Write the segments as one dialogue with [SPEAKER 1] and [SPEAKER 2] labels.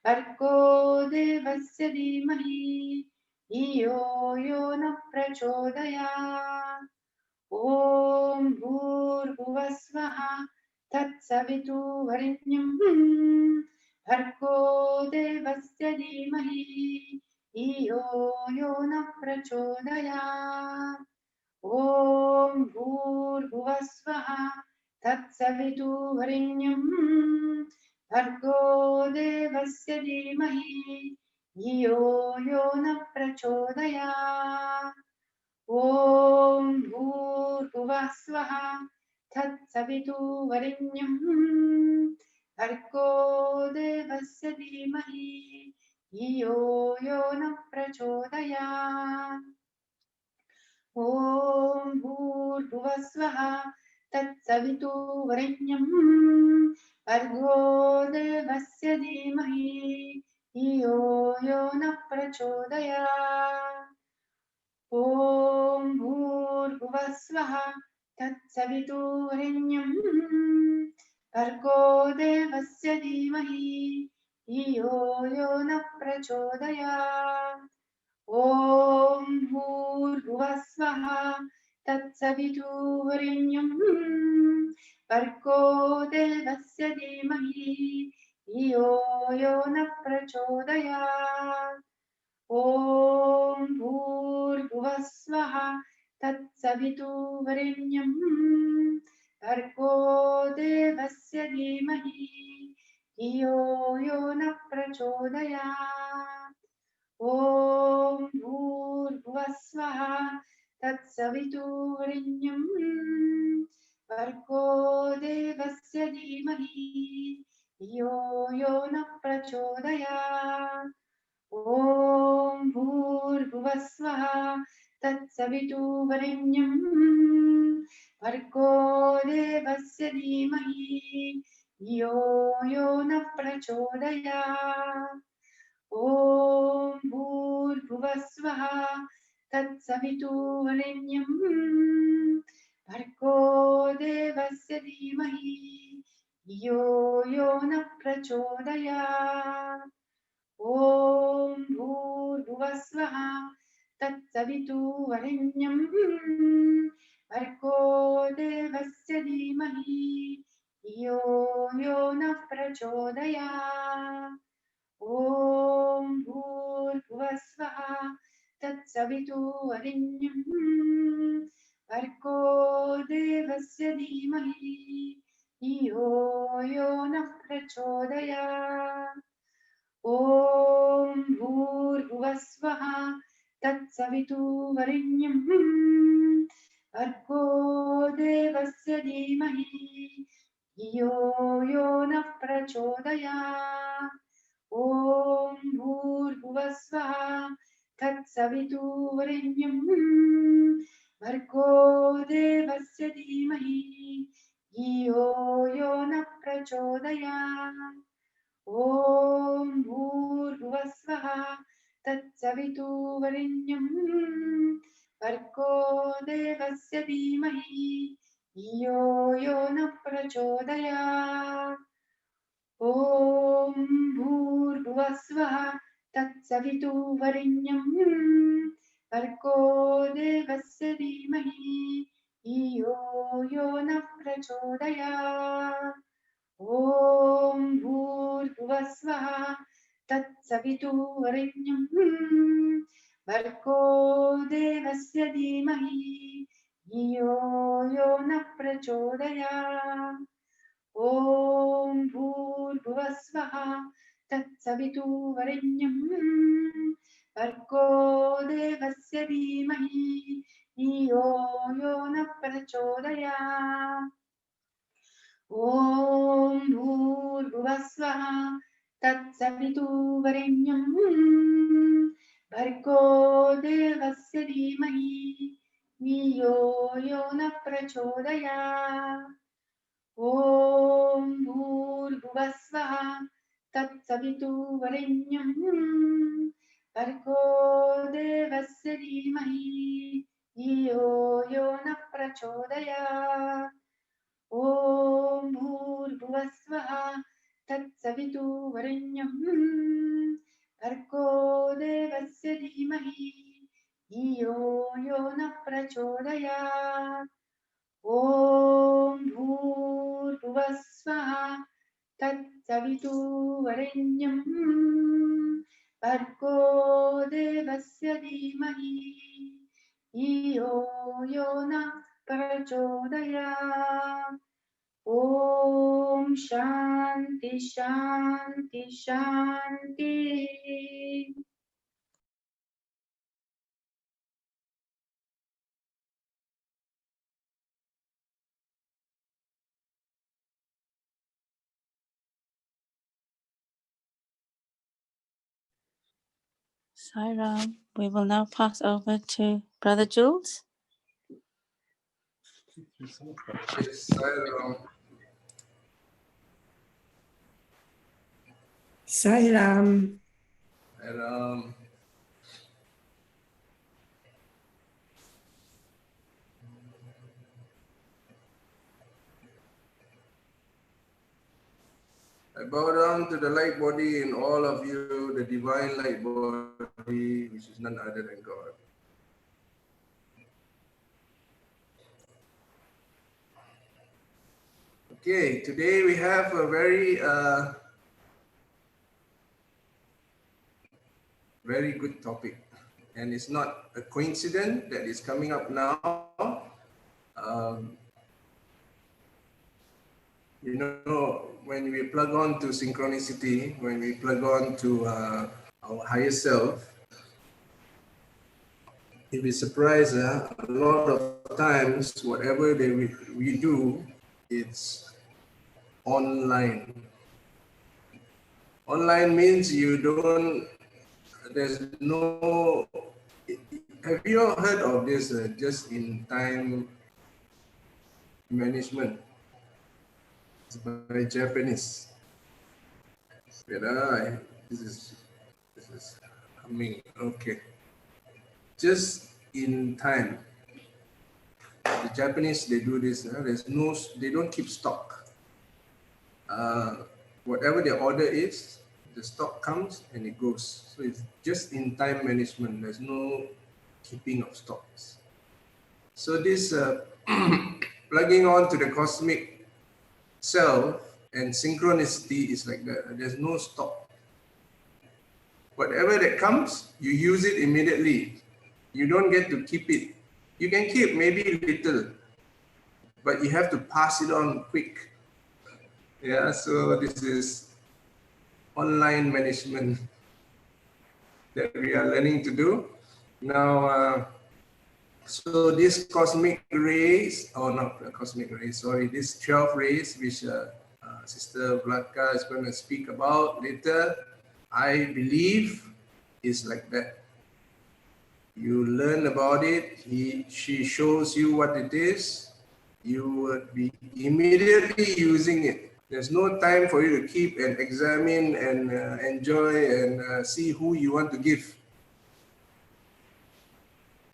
[SPEAKER 1] भर्गो देवस्य धीमहि धियो यो नः प्रचोदयात्। ॐ भूर्भुवः स्वः तत्सवितुर्वरेण्यं भर्गो देवस्य धीमहि धियो यो नः प्रचोदयात्। ॐ भूर्भुवः स्वः तत्सवितुर्वरेण्यं भर्गो देवस्य धीमहि धियो यो नः प्रचोदयात्। ॐ भूर्भुवः स्वः तत्सवितुर्वरेण्यं भर्गो देवस्य धीमहि धियो यो नः प्रचोदयात्। ॐ भूर्भुवः स्वः तत्सवितुर्वरेण्यं भर्गो देवस्य धीमहि धियो यो नः प्रचोदयात्। ॐ भूर्भुवः स्वः तत्सवितुर्वरेण्यं भर्गो देवस्य धीमहि धियो यो नः प्रचोदयात्। ॐ भूर्भुवः स्वः तत्सवितुर्वरेण्यं भर्गो देवस्य धीमहि धियो यो नः प्रचोदयात्। ॐ भूर्भुवः स्वः तत्सवितुर्वरेण्यं भर्गो देवस्य धीमहि धियो यो नः प्रचोदयात्। ॐ भूर्भुवः स्वः तत्सवितुर्वरेण्यं भर्गो देवस्य धीमहि धियो यो नः प्रचोदयात्। ॐ भूर्भुवः स्वः तत्सवितुर्वरेण्यं भर्गो देवस्य धीमहि धियो यो नः प्रचोदयात्। ॐ भूर्भुवः स्वः तत्सवितुर्वरेण्यं भर्गो देवस्य धीमहि धियो यो नः प्रचोदयात्। ॐ भूर्भुवः स्वः तत्सवितुर्वरेण्यं भर्गो देवस्य धीमहि धियो यो नः प्रचोदयात्। ॐ भूर्भुवः स्वः तत्सवितुर्वरेण्यं भर्गो देवस्य धीमहि धियो यो नः प्रचोदयात्। ॐ भूर्भुवः स्वः तत्सवितुर्वरेण्यं भर्गो देवस्य धीमहि धियो यो नः प्रचोदयात्। ॐ भूर्भुवः स्वः तत्सवितुर्वरेण्यं भर्गो देवस्य धीमहि धियो यो नः प्रचोदयात्। ॐ भूर्भुवः स्वः तत्सवितुर्वरेण्यं भर्गो देवस्य धीमहि धियो यो नः प्रचोदयात्। ॐ भूर्भुवः स्वः तत्सवितुर्वरेण्यं भर्गो देवस्य धीमहि धियो यो नः प्रचोदयात्। ॐ भूर्भुवः स्वः तत्सवितुर्वरेण्यं भर्गो देवस्य धीमहि धियो यो नः प्रचोदयात्। ॐ भूर्भुवः स्वः तत्सवितुर्वरेण्यं भर्गो देवस्य धीमहि धियो यो नः प्रचोदयात्। ॐ भूर्भुवः स्वः तत्सवितुर्वरेण्यं भर्गो देवस्य धीमहि धियो यो नः प्रचोदयात्। ॐ भूर्भुवः स्वः तत्सवितुर्वरेण्यं भर्गो देवस्य धीमहि धियो यो नः प्रचोदयात्। ॐ भूर्भुवः स्वः तत्सवितुर्वरेण्यं varenyam Arko devasya dhimahi Iyo yo na prachodayat Om Bhurvasvaha Tatsavitu Varenyam Bhargo Devasya Dhimahi Iyo Yona Prachodayat Om Shanti Shanti Shanti.
[SPEAKER 2] Sairam. We will now pass over to Brother Jules.
[SPEAKER 3] Yes, Sairam.
[SPEAKER 4] Sairam.
[SPEAKER 3] Sairam. I bow down to the light body in all of you, the divine light body, which is none other than God. Okay, today we have a very good topic, and it's not a coincidence that it's coming up now. You know, when we plug on to synchronicity, when we plug on to our higher self, you'll be surprised, a lot of times, whatever we do, it's online. Online means there's no, have you all heard of this just-in-time management? It's by Japanese. This is coming, okay. Just in time. The Japanese, they do this. They don't keep stock. Whatever their order is, the stock comes and it goes. So it's just in time management. There's no keeping of stocks. So this plugging on to the cosmic self and synchronicity is like that. There's no stock. Whatever that comes, you use it immediately. You don't get to keep it. You can keep maybe little, but you have to pass it on quick. Yeah, so this is online management that we are learning to do. Now, so this cosmic rays, not cosmic rays, sorry, this 12 rays, which Sister Vlatka is going to speak about later, I believe is like that. You learn about it, she shows you what it is, you would be immediately using it. There's no time for you to keep and examine and enjoy and see who you want to give.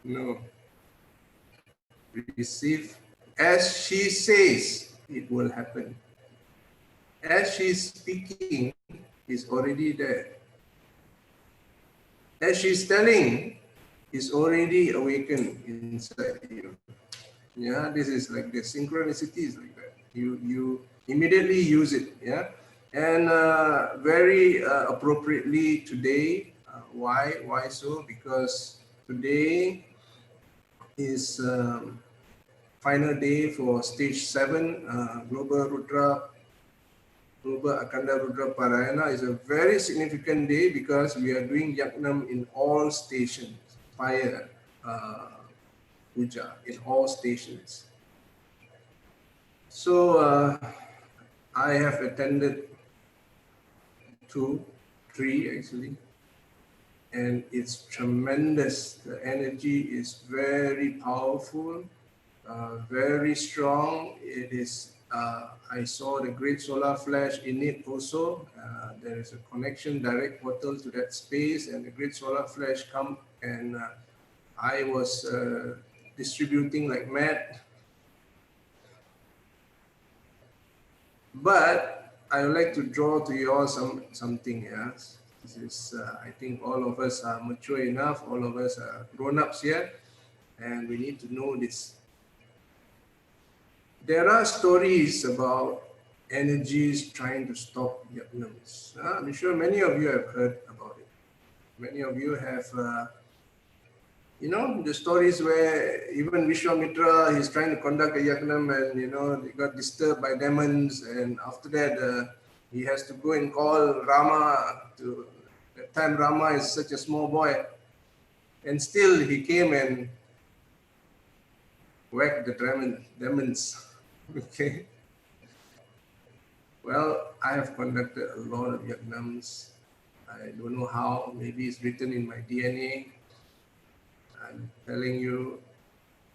[SPEAKER 3] No. Receive. As she says, it will happen. As she's speaking, it's already there. As she's telling, it's already awakened inside you. Yeah, this is like the synchronicity is like that. You immediately use it. Yeah, and very appropriately today. Why so? Because today is final day for stage 7 Global Akanda Rudra Parayana. Is a very significant day because we are doing Yagnam in all stations, fire puja in all stations. So I have attended 2, 3 actually, and it's tremendous. The energy is very powerful, very strong. It is. I saw the great solar flash in it also. There is a connection, direct portal to that space, and the great solar flash come and I was distributing like mad. But I would like to draw to you all something. Yes, this is. I think all of us are mature enough. All of us are grown-ups here, and we need to know this. There are stories about energies trying to stop Yajnams. I'm sure many of you have heard about it. Many of you have, you know, the stories where even Vishwamitra, he's trying to conduct a Yajnam and, you know, he got disturbed by demons, and after that, he has to go and call Rama. That time Rama is such a small boy, and still he came and whacked the demons. Okay. Well, I have conducted a lot of Yajnams. I don't know how, maybe it's written in my DNA. I'm telling you,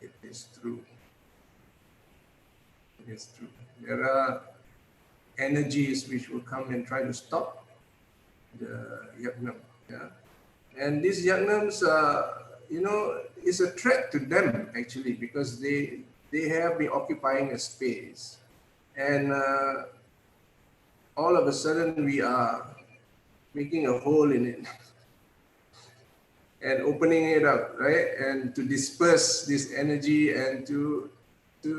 [SPEAKER 3] it is true. It is true. There are energies which will come and try to stop the Yajnam. Yeah? And these Yajnams, you know, is a threat to them actually, because they have been occupying a space. And all of a sudden we are making a hole in it and opening it up, right? And to disperse this energy and to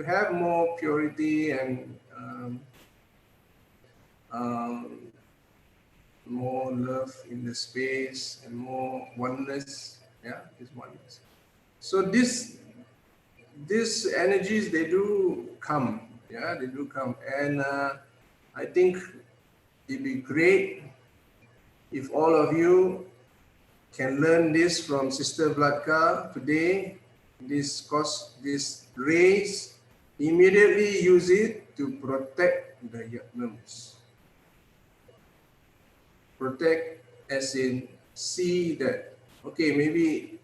[SPEAKER 3] have more purity and more love in the space and more oneness. Yeah, this oneness. So these energies, they do come. Yeah, they do come. And I think it'd be great if all of you can learn this from Sister Vladka today. This rays, immediately use it to protect the Yajnams. Protect as in see that, okay, maybe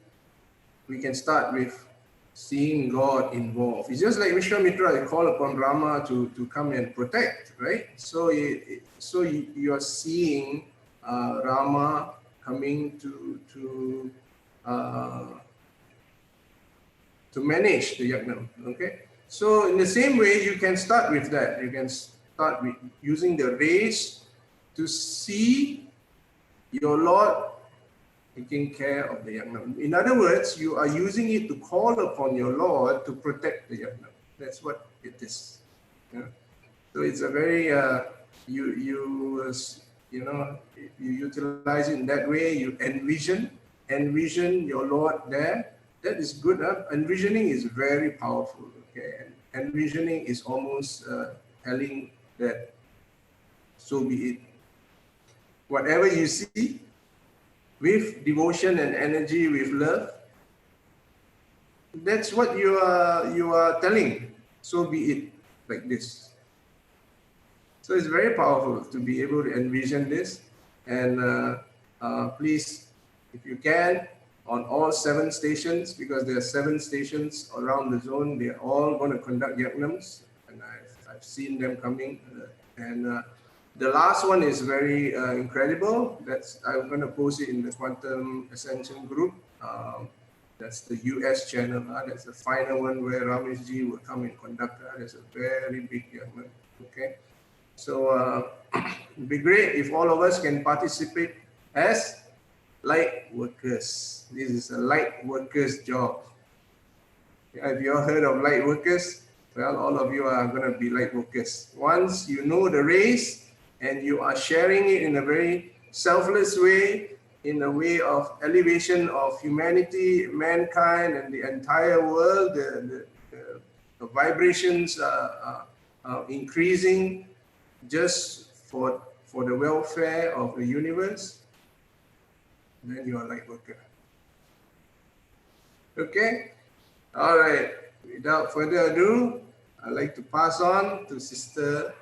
[SPEAKER 3] we can start with seeing God involved. It's just like Vishwamitra, you call upon Rama to come and protect, right? So you are seeing Rama coming to manage the Yajnam, okay? So in the same way, you can start with that. You can start with using the rays to see your Lord taking care of the Yajnam. In other words, you are using it to call upon your Lord to protect the Yajnam. That's what it is. Yeah? So it's a very, you know, if you utilize it in that way, you envision your Lord there. That is good. Envisioning is very powerful. Okay, and envisioning is almost telling that so be it. Whatever you see, with devotion and energy, with love, that's what you are telling. So be it, like this. So it's very powerful to be able to envision this. And please, if you can, on all 7 stations, because there are 7 stations around the zone, they're all going to conduct Yajnams, and I've seen them coming. The last one is very incredible. I'm going to post it in the Quantum Ascension group. That's the US channel. That's the final one where Rameshji will come and conduct. That's a very big Yajnam. Okay. So it'd be great if all of us can participate as light workers. This is a light workers job. Have you all heard of light workers? Well, all of you are going to be light workers. Once you know the race and you are sharing it in a very selfless way, in a way of elevation of humanity, mankind, and the entire world, the vibrations are increasing just for the welfare of the universe, then you are light worker. Okay? All right. Without further ado, I'd like to pass on to Sister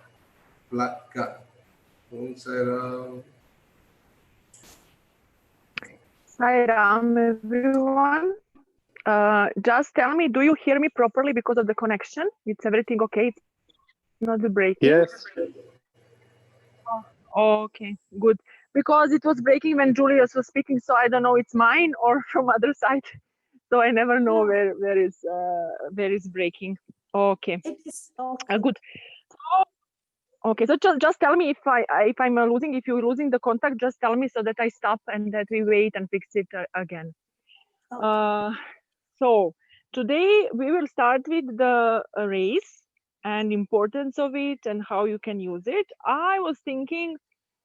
[SPEAKER 3] Vladka. Om Sai Ram.
[SPEAKER 4] Sai Ram, everyone. Just tell me, do you hear me properly because of the connection? It's everything okay? It's not breaking?
[SPEAKER 5] Yes.
[SPEAKER 4] Oh, okay, good. Because it was breaking when Julius was speaking, so I don't know it's mine or from other side. So I never know where is breaking. Okay.
[SPEAKER 6] It is okay.
[SPEAKER 4] Good. Okay, so just tell me if I'm losing, if you're losing the contact, just tell me so that I stop and that we wait and fix it again.
[SPEAKER 2] Okay.
[SPEAKER 4] So today we will start with the race and importance of it and how you can use it. I was thinking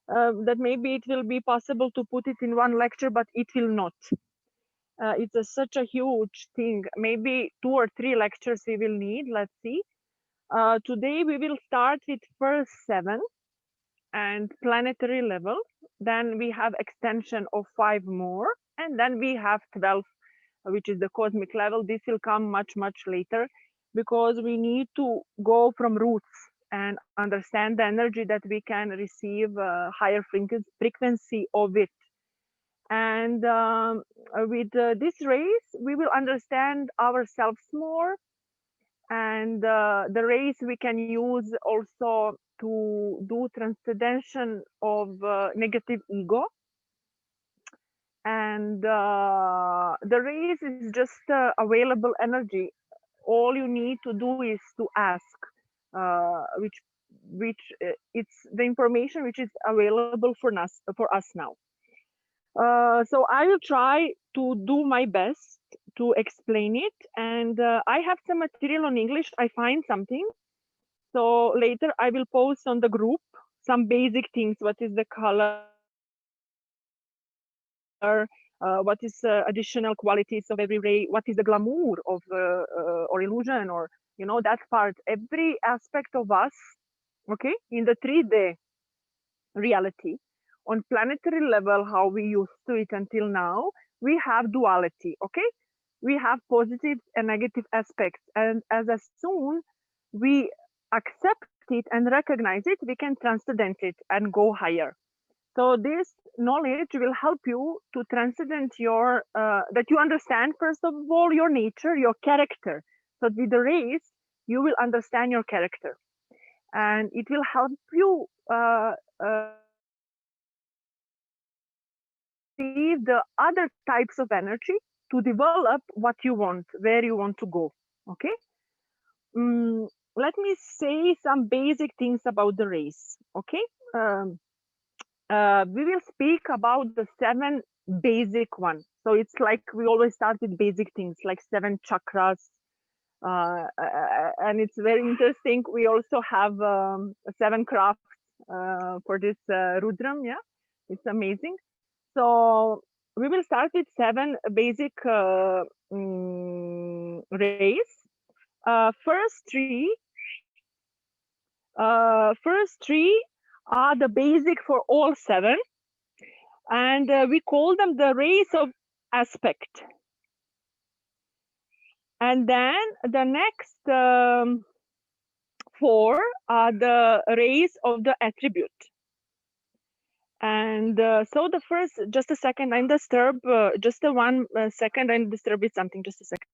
[SPEAKER 4] that maybe it will be possible to put it in one lecture, but it will not. It's such a huge thing. Maybe 2 or 3 lectures we will need. Let's see. Today we will start with first 7 and planetary level. Then we have extension of 5 more, and then we have 12, which is the cosmic level. This will come much later because we need to go from roots and understand the energy that we can receive higher frequency of it. And with this race, we will understand ourselves more. And the race we can use also to do transcendentation of negative ego. And the race is just available energy. All you need to do is to ask, which it's the information which is available for us now. So I will try to do my best to explain it. And I have some material on English. I find something. So later I will post on the group some basic things. What is the color? What is additional qualities of every ray? What is the glamour of or illusion, or that part? Every aspect of us, okay, in the 3D reality, on planetary level, how we used to it until now, we have duality, okay? We have positive and negative aspects, and as soon we accept it and recognize it, we can transcend it and go higher. So this knowledge will help you to transcend your, that you understand, first of all, your nature, your character. So with the race, you will understand your character. And it will help you see the other types of energy to develop what you want, where you want to go, okay? Let me say some basic things about the race, okay? We will speak about the 7 basic ones. So it's like we always start with basic things like 7 chakras. And it's very interesting. We also have 7 crafts for this Rudram. Yeah, it's amazing. So we will start with 7 basic rays. First three are the basic for all 7, and we call them the rays of aspect. And then the next 4 are the rays of the attribute. And so the first, just a second, I'm disturbed. Just a 1 second, I'm disturbed with something. Just a second.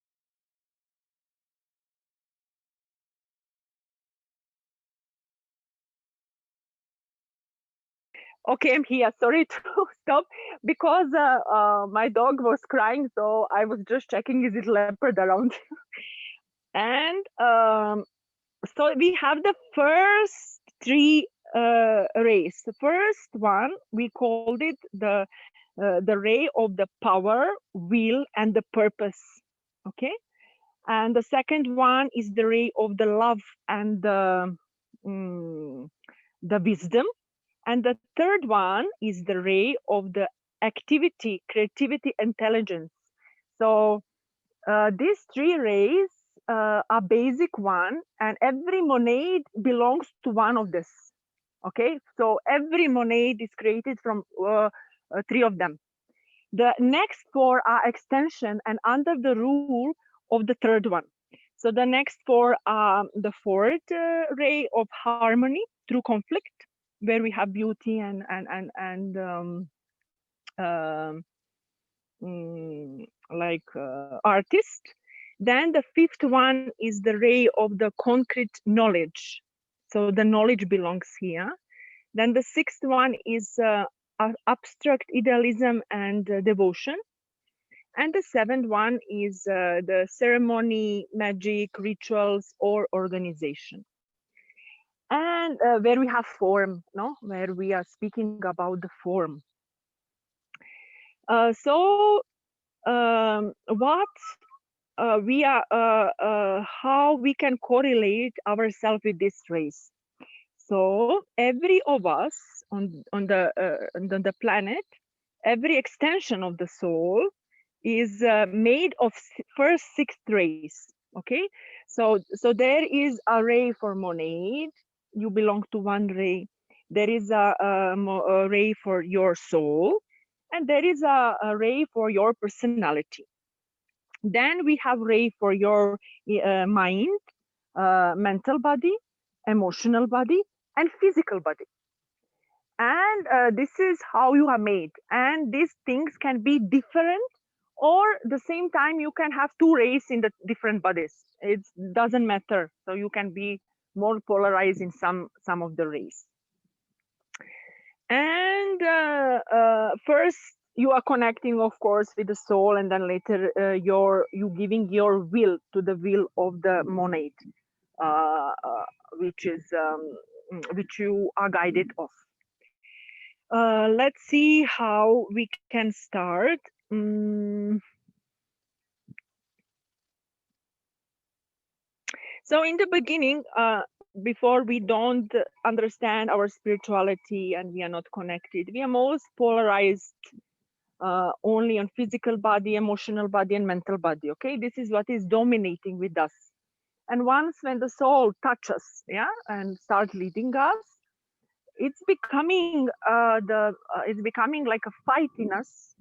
[SPEAKER 4] Okay, I'm here. Sorry to stop because my dog was crying, so I was just checking, is it leopard around? And so we have the first 3 rays. The first one, we called it the ray of the power, will, and the purpose. Okay, and the second one is the ray of the love and the wisdom. And the third one is the ray of the activity, creativity, intelligence. So these 3 rays are basic one, and every monad belongs to one of this. Okay, so every monad is created from 3 of them. The next 4 are extension and under the rule of the third one. So the next 4 are the 4th ray of harmony through conflict, where we have beauty and like artist. Then the 5th one is the ray of the concrete knowledge. So the knowledge belongs here. Then the 6th one is abstract idealism and devotion. And the 7th one is the ceremony, magic, rituals, or organization. and where we have form, no, where we are speaking about the form. What we are, how we can correlate ourselves with this race. So every of us on the planet, every extension of the soul is made of first 6th rays. Okay, so there is a ray for monade. You belong to one ray. There is a ray for your soul, and there is a ray for your personality. Then we have ray for your mind, mental body, emotional body, and physical body. And this is how you are made. And these things can be different, or the same time you can have 2 rays in the different bodies. It doesn't matter. So you can be more polarized in some of the rays. And first you are connecting, of course, with the soul, and then later you giving your will to the will of the monad, which which you are guided of. Let's see how we can start. So in the beginning, before we don't understand our spirituality and we are not connected, we are most polarized only on physical body, emotional body, and mental body. Okay, this is what is dominating with us. And once when the soul touches, yeah, and start leading us, it's becoming it's becoming like a fight in us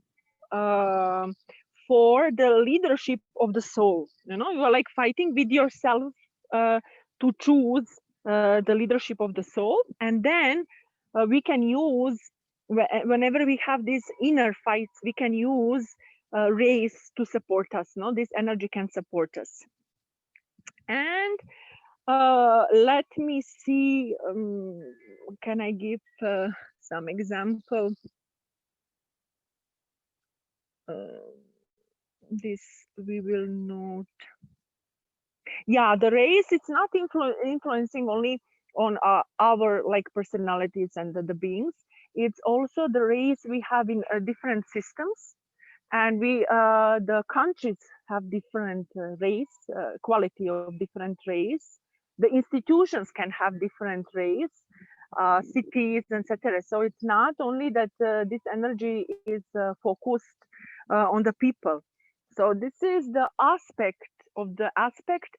[SPEAKER 4] for the leadership of the soul. You know, you are like fighting with yourself to choose the leadership of the soul, and then we can use, whenever we have these inner fights, we can use rays to support us. No, this energy can support us. And let me see, can I give some example? This we will note. Yeah, the race, it's not influencing only on our like personalities and the beings. It's also the race we have in different systems, and we the countries have different race, quality of different race. The institutions can have different race, cities, etc. So it's not only that this energy is focused on the people. So this is the aspect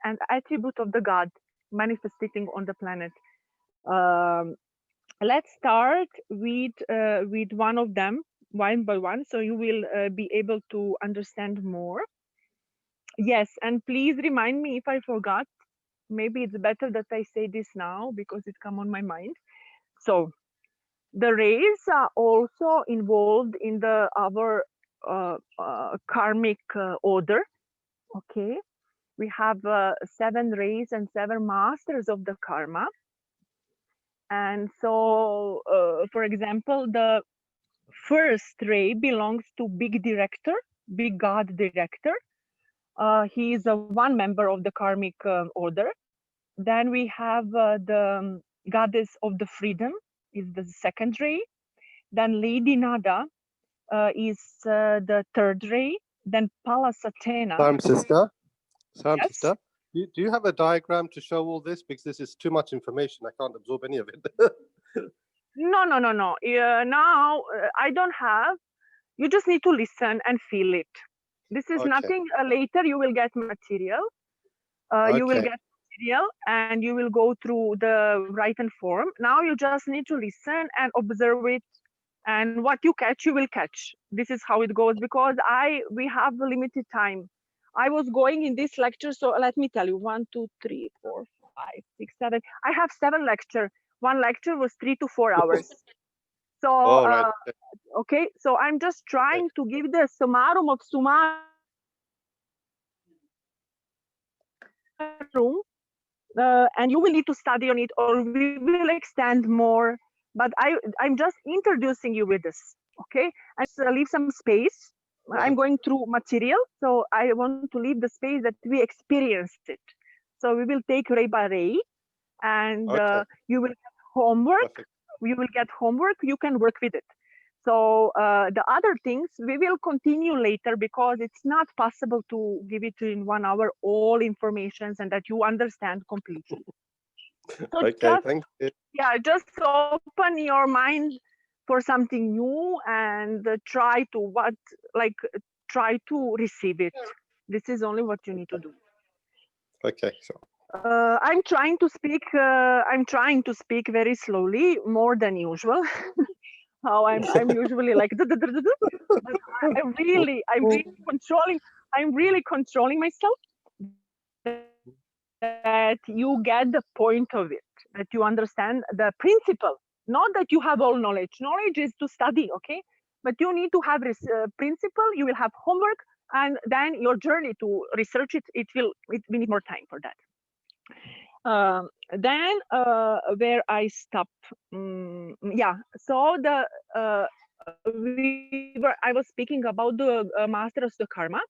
[SPEAKER 4] and attribute of the God manifesting on the planet. Let's start with one of them, one by one, so you will be able to understand more. Yes, and please remind me if I forgot. Maybe it's better that I say this now because it come on my mind. So the rays are also involved in the our karmic order. Okay, we have 7 rays and 7 masters of the karma. And so, for example, the first ray belongs to big director, big God director. He is a one member of the karmic order. Then we have the goddess of the freedom, is the second ray. Then Lady Nada is the third ray. Then Palasatena.
[SPEAKER 5] Sam, sister, do you have a diagram to show all this? Because this is too much information. I can't absorb any of it.
[SPEAKER 4] No. Now I don't have. You just need to listen and feel it. This is
[SPEAKER 5] Okay.
[SPEAKER 4] nothing. Later you will get material. You will
[SPEAKER 5] Okay.
[SPEAKER 4] get material and you will go through the written form. Now you just need to listen and observe it. And what you catch, you will catch. This is how it goes, because we have a limited time. I was going in this lecture, so let me tell you, 1, 2, 3, 4, 5, 6, 7. I have 7 lectures. One lecture was 3 to 4 hours. So,
[SPEAKER 5] All right.
[SPEAKER 4] okay, so I'm just trying to give the summarum of summarum, and you will need to study on it, or we will extend more. But I'm just introducing you with this, okay? And leave some space. I'm going through material, so I want to leave the space that we experienced it. So we will take ray by ray, and
[SPEAKER 5] Okay.
[SPEAKER 4] you will get homework.
[SPEAKER 5] Perfect.
[SPEAKER 4] You will get homework. You can work with it. So the other things we will continue later, because it's not possible to give it in 1 hour all informations and that you understand completely. So
[SPEAKER 5] Okay,
[SPEAKER 4] just,
[SPEAKER 5] thank you.
[SPEAKER 4] yeah, just open your mind for something new and try to receive it. This is only what you need to do.
[SPEAKER 5] Okay, so
[SPEAKER 4] I'm trying to speak. I'm trying to speak very slowly, more than usual. How I'm usually like, but I'm really controlling myself, that you get the point of it, that you understand the principle. Not that you have all knowledge. Knowledge is to study, okay? But you need to have this principle. You will have homework, and then your journey to research it. We need more time for that. Then where I stop, yeah. So I was speaking about the master of the karma.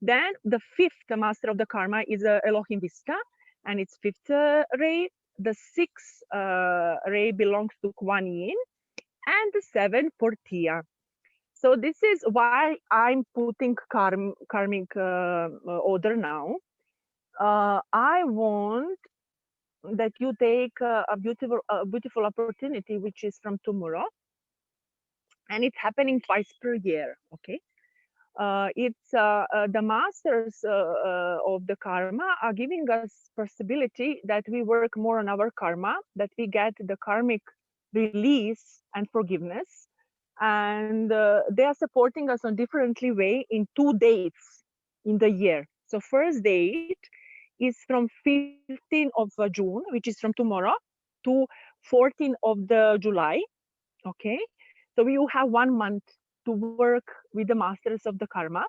[SPEAKER 4] Then the fifth master of the karma is Elohim Vista, and its fifth ray. The sixth ray belongs to Kuan Yin, and the seventh Portia. So this is why I'm putting karmic order now. I want that you take a beautiful opportunity, which is from tomorrow, and it's happening twice per year. Okay. It's the masters of the karma are giving us possibility that we work more on our karma, that we get the karmic release and forgiveness, and they are supporting us on differently way in 2 dates in the year. So first date is from 15th of June, which is from tomorrow, to 14th of the July. Okay, so you have 1 month to work with the masters of the karma,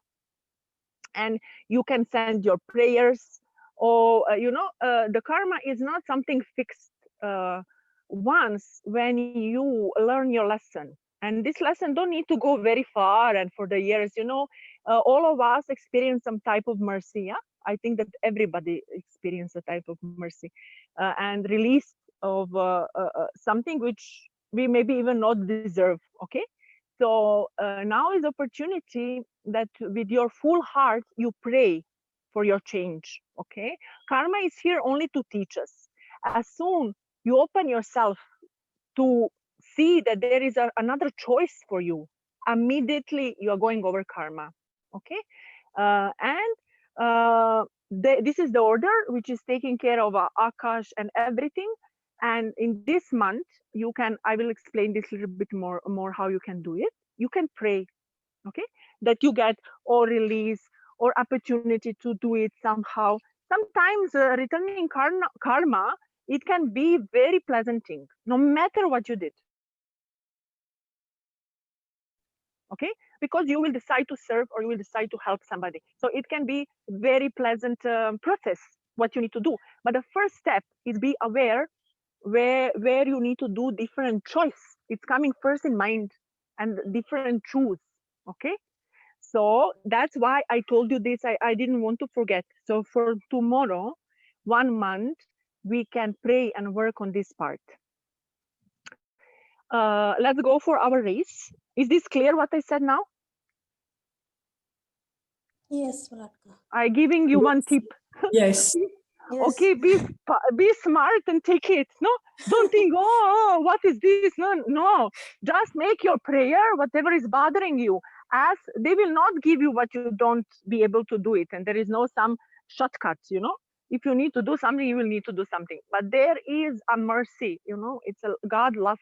[SPEAKER 4] and you can send your prayers, or the karma is not something fixed. Once when you learn your lesson, and this lesson don't need to go very far and for the years, all of us experience some type of mercy. Yeah, I think that everybody experience a type of mercy, and release of something which we maybe even not deserve. Okay, so now is opportunity that with your full heart you pray for your change. Okay, karma is here only to teach us. As soon you open yourself to see that there is another choice for you, immediately you are going over karma. Okay, and this is the order which is taking care of Akash and everything. And in this month, I will explain this a little bit more how you can do it. You can pray, okay, that you get or release or opportunity to do it somehow. Sometimes returning karma, it can be very pleasant thing, no matter what you did. Okay, because you will decide to serve or you will decide to help somebody, so it can be very pleasant process what you need to do. But the first step is be aware where you need to do different choice. It's coming first in mind, and different choose. Okay, so that's why I told you this. I didn't want to forget. So for tomorrow, 1 month, we can pray and work on this part. Let's go for our race. Is this clear what I said now?
[SPEAKER 2] Yes, Vlatka.
[SPEAKER 4] I giving you one tip.
[SPEAKER 6] Yes.
[SPEAKER 4] Okay, be smart and take it. No, don't think, oh, what is this? No, just make your prayer, whatever is bothering you. As they will not give you what you don't be able to do it, and there is no some shortcuts. If you need to do something, you will need to do something. But there is a mercy. It's a God love,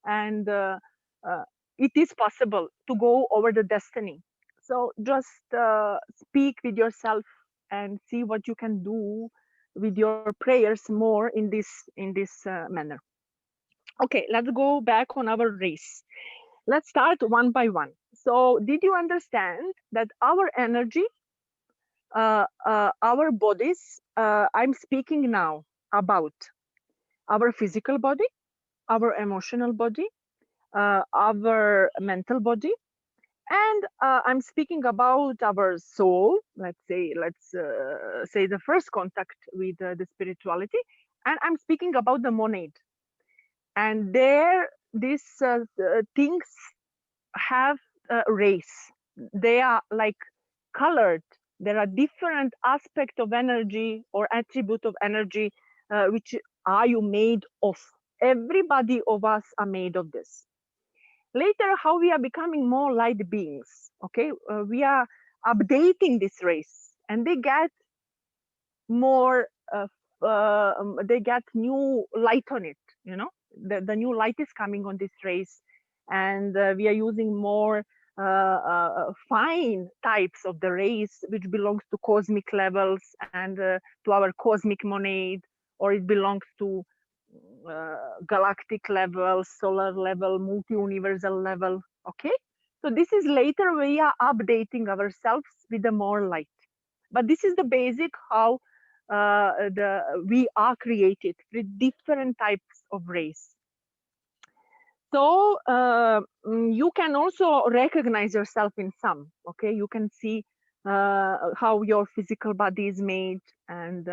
[SPEAKER 4] and it is possible to go over the destiny. So just speak with yourself and see what you can do with your prayers more in this manner. Okay, let's go back on our race. Let's start one by one. So did you understand that our energy, our bodies, I'm speaking now about our physical body, our emotional body, our mental body, and I'm speaking about our soul. Let's say the first contact with the spirituality, and I'm speaking about the monad. And there, these things have race. They are like colored. There are different aspects of energy or attribute of energy, which are you made of. Everybody of us are made of this. Later, how we are becoming more light beings. Okay, we are updating this race, and they get more. They get new light on it. You know, the new light is coming on this race, and we are using more fine types of the race, which belongs to cosmic levels and to our cosmic monad, or it belongs to galactic level, solar level, multi-universal level. Okay, so this is later we are updating ourselves with the more light, but this is the basic how we are created with different types of rays. So you can also recognize yourself in some. Okay, you can see how your physical body is made, and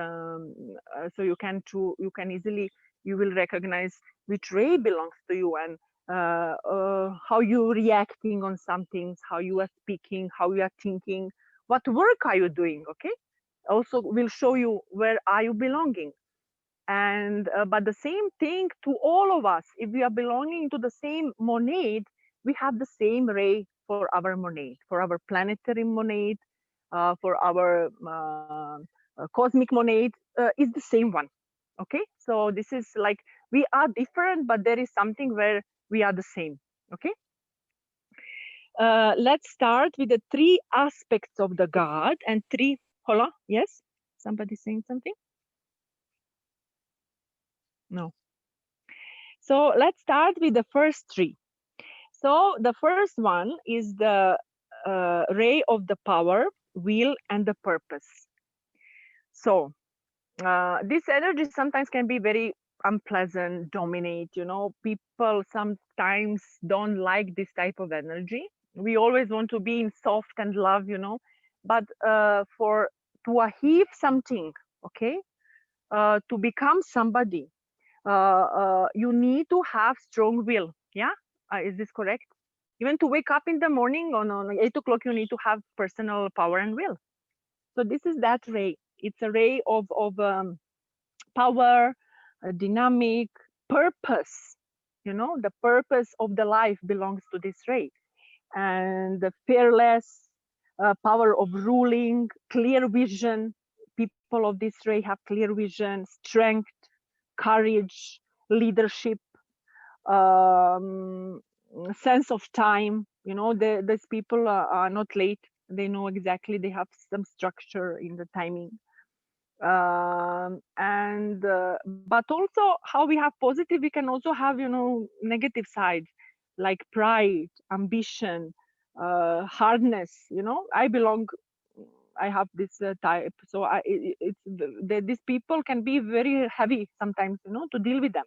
[SPEAKER 4] so you can easily, you will recognize which ray belongs to you, and how you reacting on some things, how you are speaking, how you are thinking, what work are you doing. Okay, also will show you where are you belonging. And but the same thing to all of us, if we are belonging to the same monad, we have the same ray for our monad, for our planetary monad, for our cosmic monad, is the same one. Okay, so this is like we are different, but there is something where we are the same. Okay, let's start with the three aspects of the God and three. Hold on, yes, somebody saying something? No. So let's start with the first three. So the first one is the ray of the power, will, and the purpose. So this energy sometimes can be very unpleasant, dominate. You know, people sometimes don't like this type of energy. We always want to be in soft and love, you know, but for to achieve something, okay, to become somebody, you need to have strong will. Yeah, is this correct? Even to wake up in the morning on 8 o'clock, you need to have personal power and will. So this is that ray. It's a ray of power, dynamic, purpose. You know, the purpose of the life belongs to this ray. And the fearless power of ruling, clear vision. People of this ray have clear vision, strength, courage, leadership, sense of time. You know, these people are not late. They know exactly, they have some structure in the timing. And but also how we have positive, we can also have, you know, negative sides like pride, ambition, hardness. You know, I have this type, so these people can be very heavy sometimes, you know, to deal with them.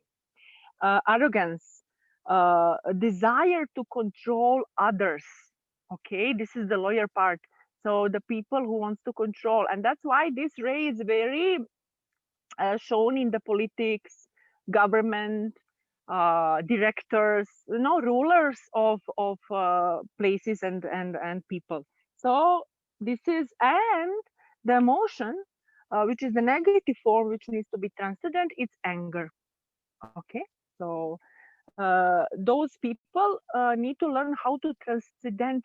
[SPEAKER 4] Arrogance, a desire to control others. Okay, this is the lawyer part. So the people who wants to control, and that's why this ray is very shown in the politics, government, directors, you know, rulers of places and people. So this is, and the emotion, which is the negative form, which needs to be transcendent, it's anger. Okay, so those people need to learn how to transcend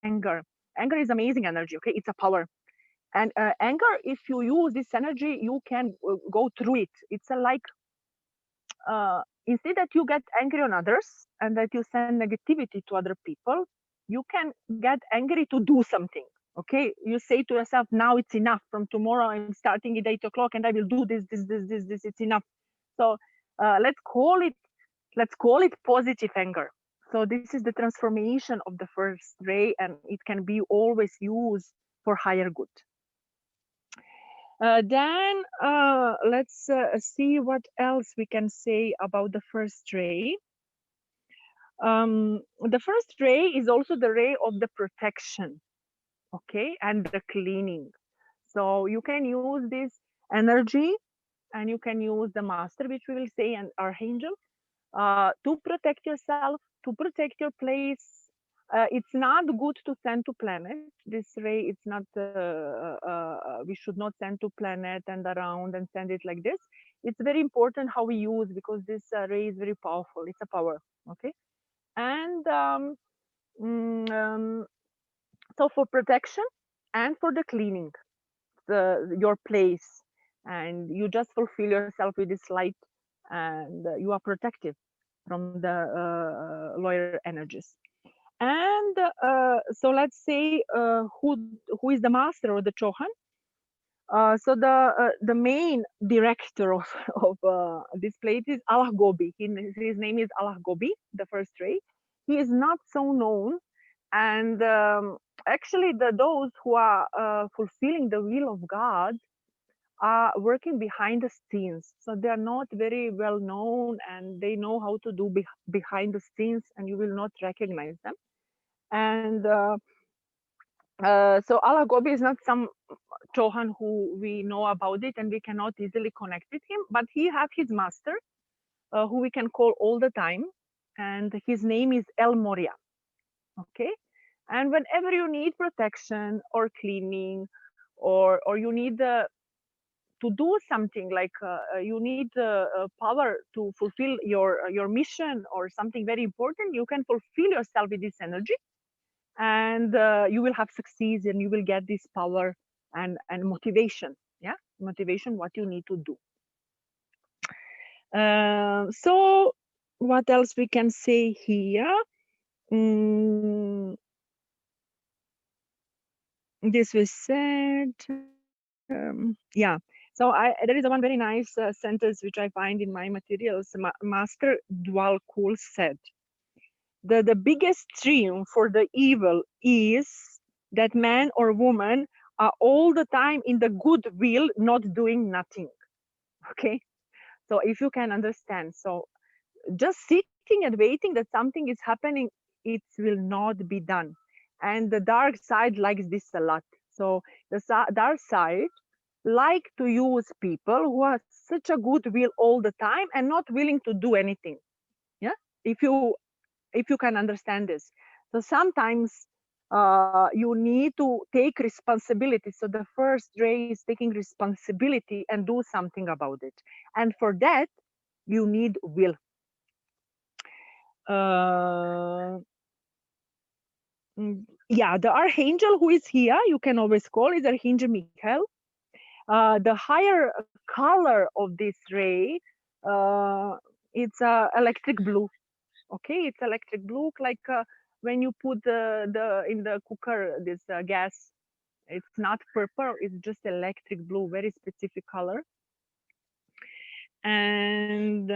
[SPEAKER 4] anger. Anger is amazing energy. Okay, it's a power. And anger, if you use this energy, you can go through it. It's a like instead that you get angry on others and that you send negativity to other people, you can get angry to do something. Okay, you say to yourself, now it's enough. From tomorrow I'm starting at 8 o'clock and I will do this. It's enough. So let's call it positive anger. So this is the transformation of the first ray, and it can be always used for higher good. Then let's see what else we can say about the first ray. The first ray is also the ray of the protection, okay, and the cleaning. So you can use this energy, and you can use the master, which we will say, and archangel, to protect yourself, to protect your place. It's not good to send to planet. This ray, it's not, we should not send to planet and around and send it like this. It's very important how we use, because this ray is very powerful. It's a power, okay? And mm, so for protection and for the cleaning, your place, and you just fulfill yourself with this light, and you are protected from the lower energies. And so let's say who is the master or the chohan. So the main director of this place is Allah Gobi. His name is Allah Gobi, the first ray. He is not so known, and actually those who are fulfilling the will of God are working behind the scenes, so they are not very well known, and they know how to do behind the scenes, and you will not recognize them. And so Allah Gobi is not some chohan who we know about it and we cannot easily connect with him, but he have his master who we can call all the time, and his name is El Moria. Okay, and whenever you need protection or cleaning, or you need to do something like you need power to fulfill your mission or something very important, you can fulfill yourself with this energy, and you will have success, and you will get this power and motivation. Yeah, motivation, what you need to do. So what else we can say here? This was said. Yeah, so there is a one very nice sentence which I find in my materials. Master Dwal Kul said, the biggest dream for the evil is that man or woman are all the time in the good will, not doing nothing. Okay, so if you can understand, so just sitting and waiting that something is happening, it will not be done. And the dark side likes this a lot. So the dark side like to use people who are such a good will all the time and not willing to do anything. Yeah, if you can understand this. So sometimes you need to take responsibility. So the first ray is taking responsibility and do something about it, and for that you need will. Yeah, the archangel who is here, you can always call, is Archangel Michael. The higher color of this ray, it's electric blue. Okay, it's electric blue, like when you put the in the cooker this gas. It's not purple, it's just electric blue, very specific color. And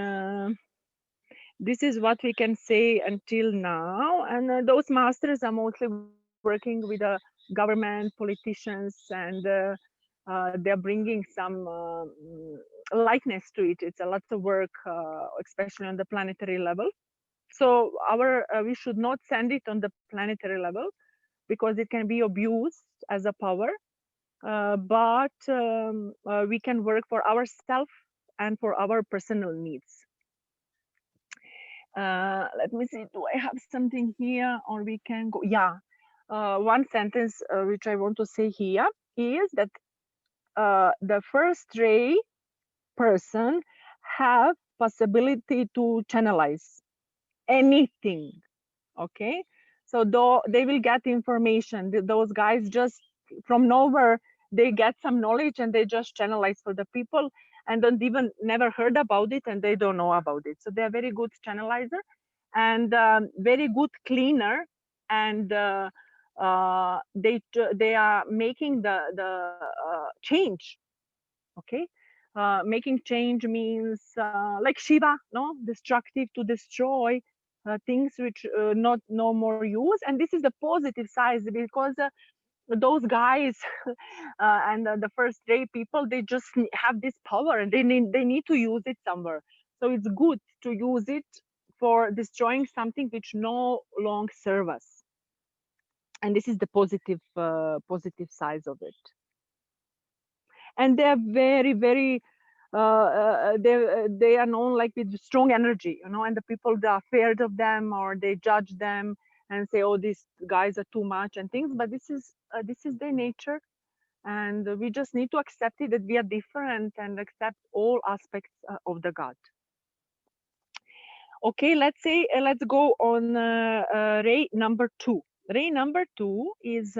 [SPEAKER 4] this is what we can say until now. And those masters are mostly working with the government, politicians, and they're bringing some lightness to it. It's a lot of work, especially on the planetary level. So we should not send it on the planetary level because it can be abused as a power. But we can work for ourselves and for our personal needs. Let me see, do I have something here, or we can go? Yeah, one sentence which I want to say here is that the first ray person have possibility to channelize anything. Okay, so though they will get information, those guys just from nowhere, they get some knowledge and they just channelize for the people and don't even never heard about it, and they don't know about it. So they're very good channelizer and very good cleaner, and they are making the change. Okay, making change means like Shiva, no, destructive, to destroy things which not no more use. And this is the positive side, because those guys and the first ray people, they just have this power and they need to use it somewhere. So it's good to use it for destroying something which no longer serve us. And this is the positive positive side of it. and they are very, very they are known like with strong energy, you know, and the people that are afraid of them or they judge them and say, oh, these guys are too much and things. But this is their nature, and we just need to accept it, that we are different, and accept all aspects of the God. Okay, let's go on ray number 2. Ray number 2 is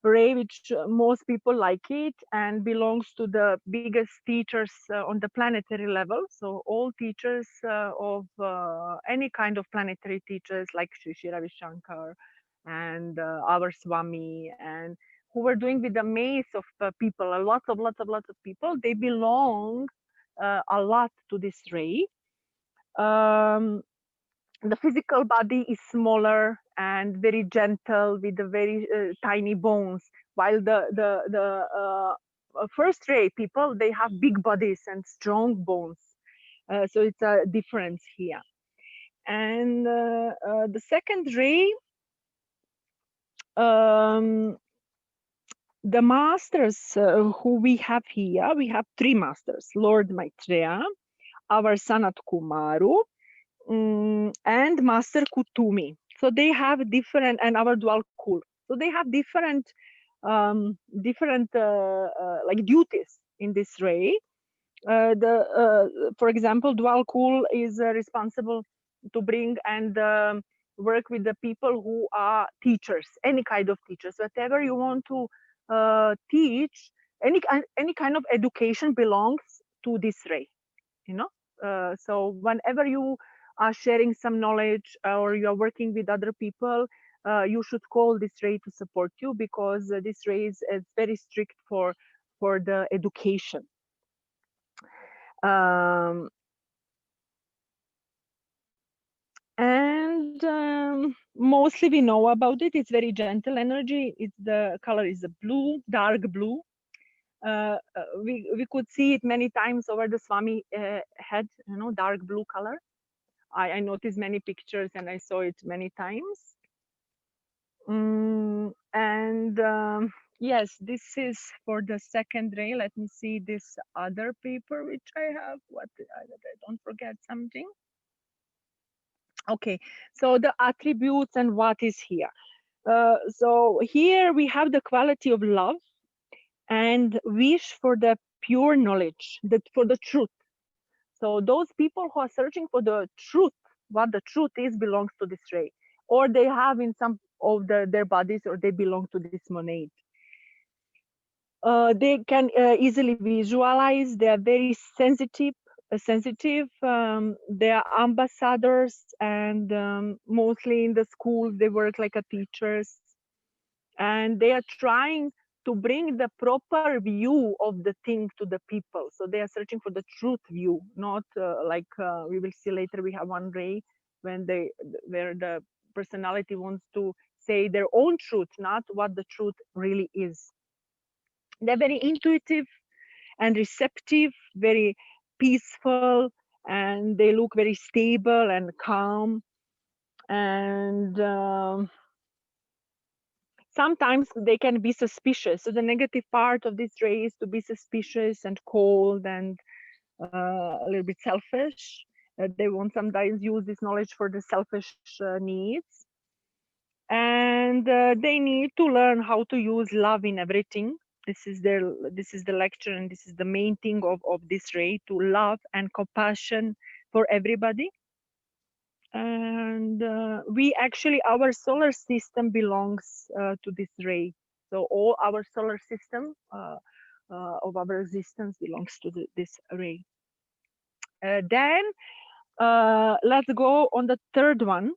[SPEAKER 4] ray which most people like it, and belongs to the biggest teachers on the planetary level. So all teachers of any kind of planetary teachers like Shri Ravi Shankar and our Swami, and who were doing with the maze of people, lots of people, they belong a lot to this ray. The physical body is smaller and very gentle with the very tiny bones, while the first ray people, they have big bodies and strong bones. So it's a difference here. And the second ray, the masters who we have here, we have 3 masters: Lord Maitreya, our Sanat Kumaru, and Master Kutumi. So they have different, and our dual kul. So they have different like duties in this ray. For example, dual kul is responsible to bring and work with the people who are teachers, any kind of teachers. Whatever you want to teach, any kind of education belongs to this ray, you know. So whenever you are sharing some knowledge or you are working with other people, you should call this ray to support you, because this ray is very strict for the education. And mostly we know about it. It's very gentle energy. The color is a blue, dark blue. We could see it many times over the Swami head, you know, dark blue color. I noticed many pictures and I saw it many times. Yes, this is for the second ray. Let me see this other paper which I have. What I don't forget something. Okay, so the attributes and what is here. So here we have the quality of love and wish for the pure knowledge, for the truth. So those people who are searching for the truth, what the truth is, belongs to this ray, or they have in some of their bodies, or they belong to this monade. They can easily visualize. They are very sensitive. They are ambassadors, and mostly in the schools they work like a teachers, and they are trying to bring the proper view of the thing to the people. So they are searching for the truth view, not like we will see later. We have one ray where the personality wants to say their own truth, not what the truth really is. They're very intuitive and receptive, very peaceful, and they look very stable and calm. And sometimes they can be suspicious. So the negative part of this ray is to be suspicious and cold and a little bit selfish. They won't sometimes use this knowledge for the selfish needs. And they need to learn how to use love in everything. This is the lecture, and this is the main thing of this ray: to love and compassion for everybody. And our solar system belongs to this ray. So all our solar system of our existence belongs to this ray. Then let's go on the third one.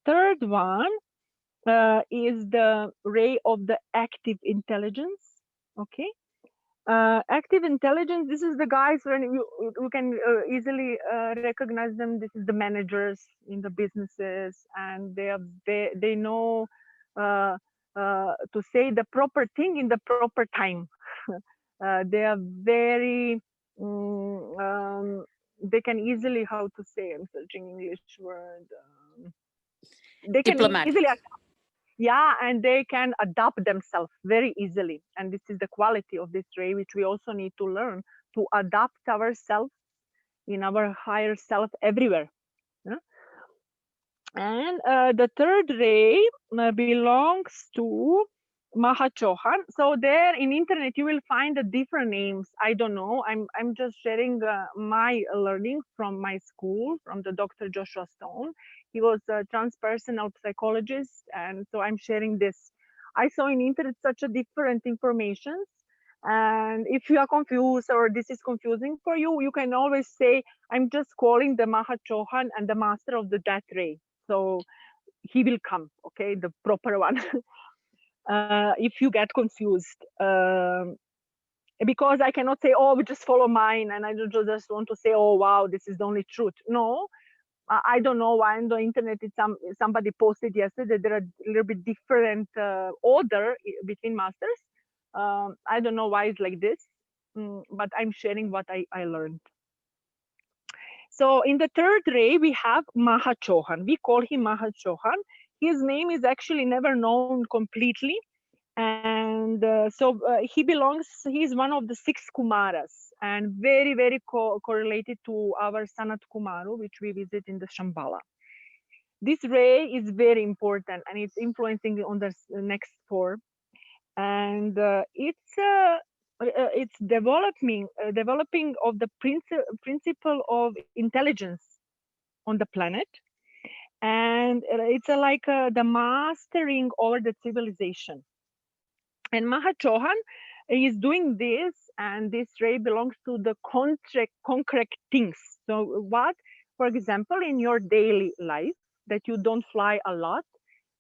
[SPEAKER 4] Third one is the ray of the active intelligence. Okay. Active intelligence, this is the guys when you can easily recognize them. This is the managers in the businesses, and they know to say the proper thing in the proper time. They are very they can easily, how to say, I'm searching English word, they can
[SPEAKER 2] Diplomatic.
[SPEAKER 4] easily, Yeah, and they can adapt themselves very easily. And this is the quality of this ray, which we also need to learn to adapt ourselves in our higher self everywhere. Yeah? And the third ray belongs to Mahachohan. So there in internet you will find the different names. I don't know. I'm just sharing my learning from my school, from the Dr. Joshua Stone. He was a transpersonal psychologist, and so I'm sharing this. I saw in internet such a different information, and if you are confused or this is confusing for you, you can always say, I'm just calling the Mahachohan and the master of the death ray. So he will come, okay, the proper one. If you get confused, because I cannot say, oh, we just follow mine, and I just want to say, oh, wow, this is the only truth. No, I don't know why on the internet somebody posted yesterday there are a little bit different order between masters. I don't know why it's like this, but I'm sharing what I learned. So in the third ray, we have Mahachohan. We call him Mahachohan. His name is actually never known completely. And he's one of the 6 Kumaras and very, very correlated to our Sanat Kumaru, which we visit in the Shambhala. This ray is very important and it's influencing on the next 4. And it's developing of the principle of intelligence on the planet, and it's like the mastering over the civilization. And Mahachohan is doing this, and this ray belongs to the concrete things. So what, for example, in your daily life that you don't fly a lot,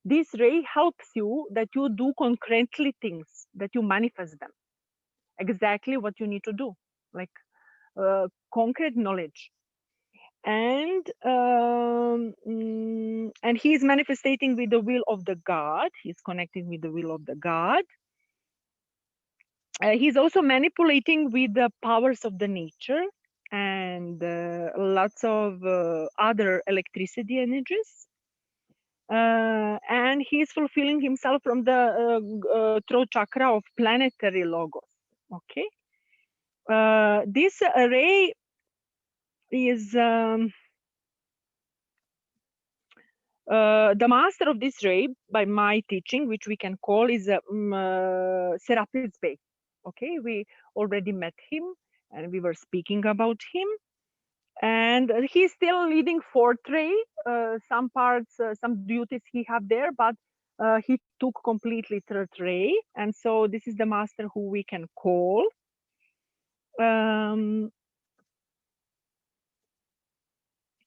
[SPEAKER 4] this ray helps you that you do concretely things, that you manifest them exactly what you need to do, like concrete knowledge. And he's manifesting with the will of the God. He's connecting with the will of the God. He's also manipulating with the powers of the nature and lots of other electricity energies. And he's fulfilling himself from the throat chakra of planetary logos. Okay. This array is the master of this ray, by my teaching, which we can call, is Serapis Bey. Okay, we already met him and we were speaking about him. And he's still leading 4th ray. Some parts, some duties he have there, but he took completely 3rd ray. And so this is the master who we can call.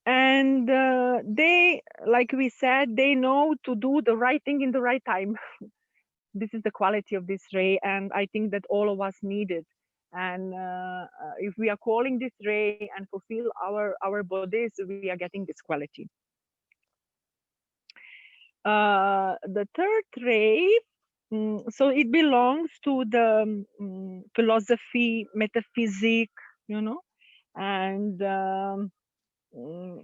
[SPEAKER 4] And they, like we said, they know to do the right thing in the right time. This is the quality of this ray, and I think that all of us need it. And if we are calling this ray and fulfill our bodies, we are getting this quality. The 3rd ray, so it belongs to the philosophy, metaphysics, you know, and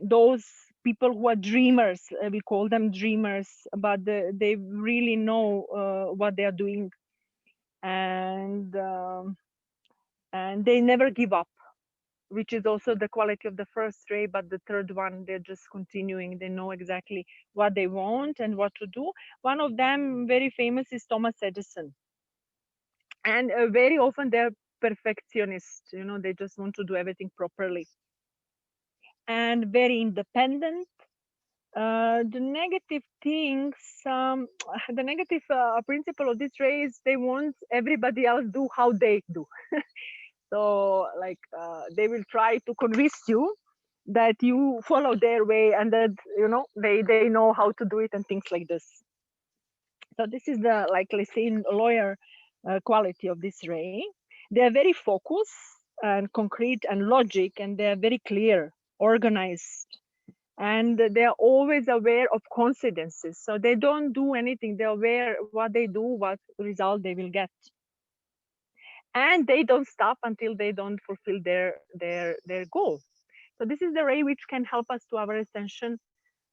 [SPEAKER 4] those people who are dreamers, we call them dreamers, but they really know what they are doing, and they never give up, which is also the quality of the 1st ray. But the 3rd one, they're just continuing. They know exactly what they want and what to do. One of them, very famous, is Thomas Edison, and very often they're perfectionists. You know, they just want to do everything properly, and very independent. The negative things, the negative principle of this ray is they want everybody else do how they do. So like they will try to convince you that you follow their way and that, you know, they know how to do it and things like this. So this is the, like, let's say, lawyer quality of this ray. They are very focused and concrete and logic, and they are very clear, organized, and they are always aware of coincidences. So they don't do anything. They're aware what they do, what result they will get. And they don't stop until they don't fulfill their goal. So this is the ray which can help us to our ascension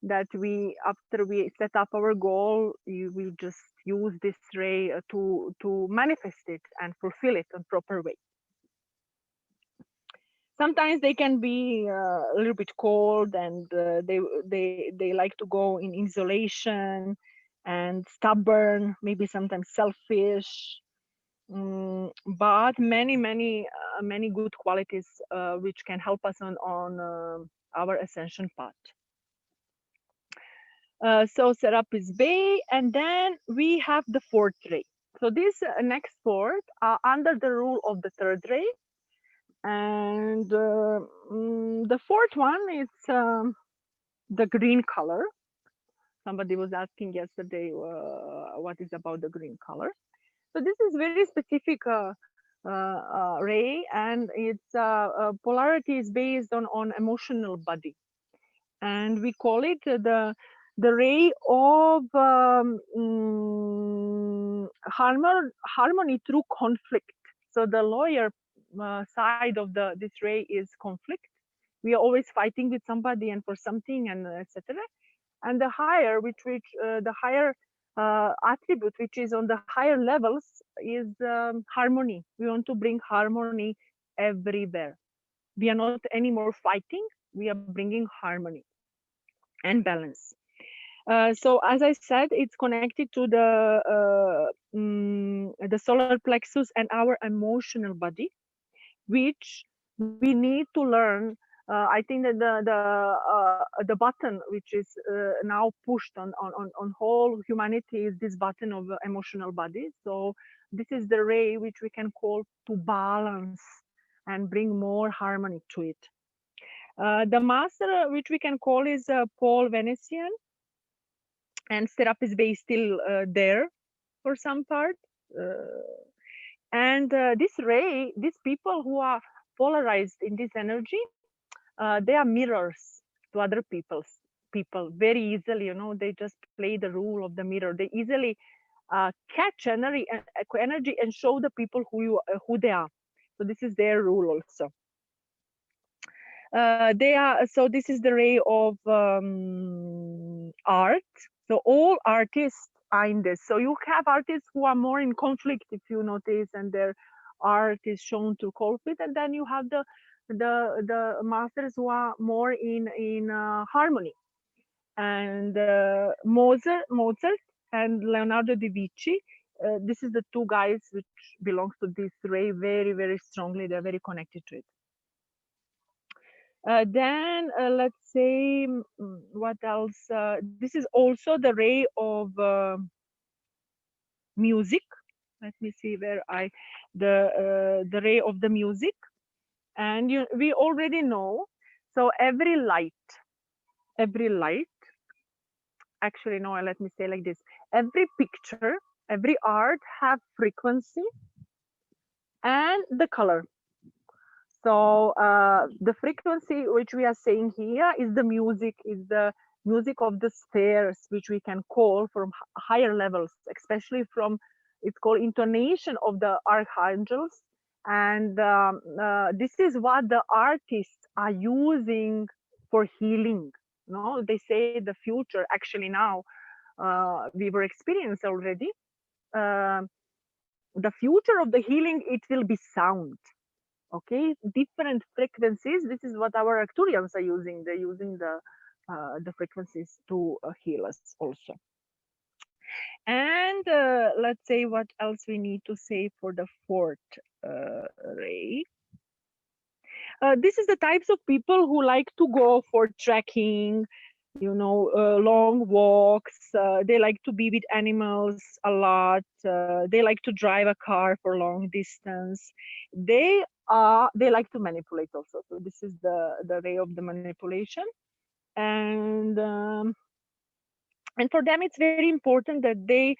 [SPEAKER 4] that we, after we set up our goal, we just use this ray to manifest it and fulfill it in proper way. Sometimes they can be a little bit cold, and they like to go in isolation and stubborn, maybe sometimes selfish, but many good qualities which can help us on our ascension path. So Serapis Bay, and then we have the fourth ray. So this next fourth are under the rule of the third ray, and the fourth one is the green color. Somebody was asking yesterday what is about the green color. So this is very specific ray, and its polarity is based on emotional body, and we call it the ray of harmony through conflict. So the lower side of this ray is conflict. We are always fighting with somebody and for something, and etc. And the higher, the higher attribute, which is on the higher levels, is harmony. We want to bring harmony everywhere. We are not anymore fighting. We are bringing harmony and balance. So as I said, it's connected to the solar plexus and our emotional body, which we need to learn. I think that the button which is now pushed on whole humanity is this button of emotional body. So this is the ray which we can call to balance and bring more harmony to it. The master which we can call is Paul Venetian, and Serapis Bay is still there for some part. And this ray, these people who are polarized in this energy, they are mirrors to other people very easily. You know, they just play the role of the mirror. They easily catch energy and show the people who they are. So this is their rule also. So this is the ray of art. So all artists are in this. So you have artists who are more in conflict, if you notice, and their art is shown through conflict, and then you have the masters who are more in harmony. And Mozart and Leonardo da Vinci. This is the two guys which belongs to this ray very strongly. They're very connected to it. Then let's say what else? This is also the ray of music. Let me see where the ray of the music, and we already know. So every light. Actually, no. Let me say like this: every picture, every art have frequency and the color. So the frequency which we are saying here is the music of the spheres, which we can call from higher levels, especially from, it's called intonation of the archangels. And this is what the artists are using for healing. No, they say the future, actually now we were experiencing already. The future of the healing, it will be sound. Okay, different frequencies. This is what our Arcturians are using. They're using the frequencies to heal us also. And let's say what else we need to say for the fourth ray. This is the types of people who like to go for trekking, you know, long walks. They like to be with animals a lot. They like to drive a car for long distance. They like to manipulate also. So this is the ray of the manipulation, and for them it's very important that they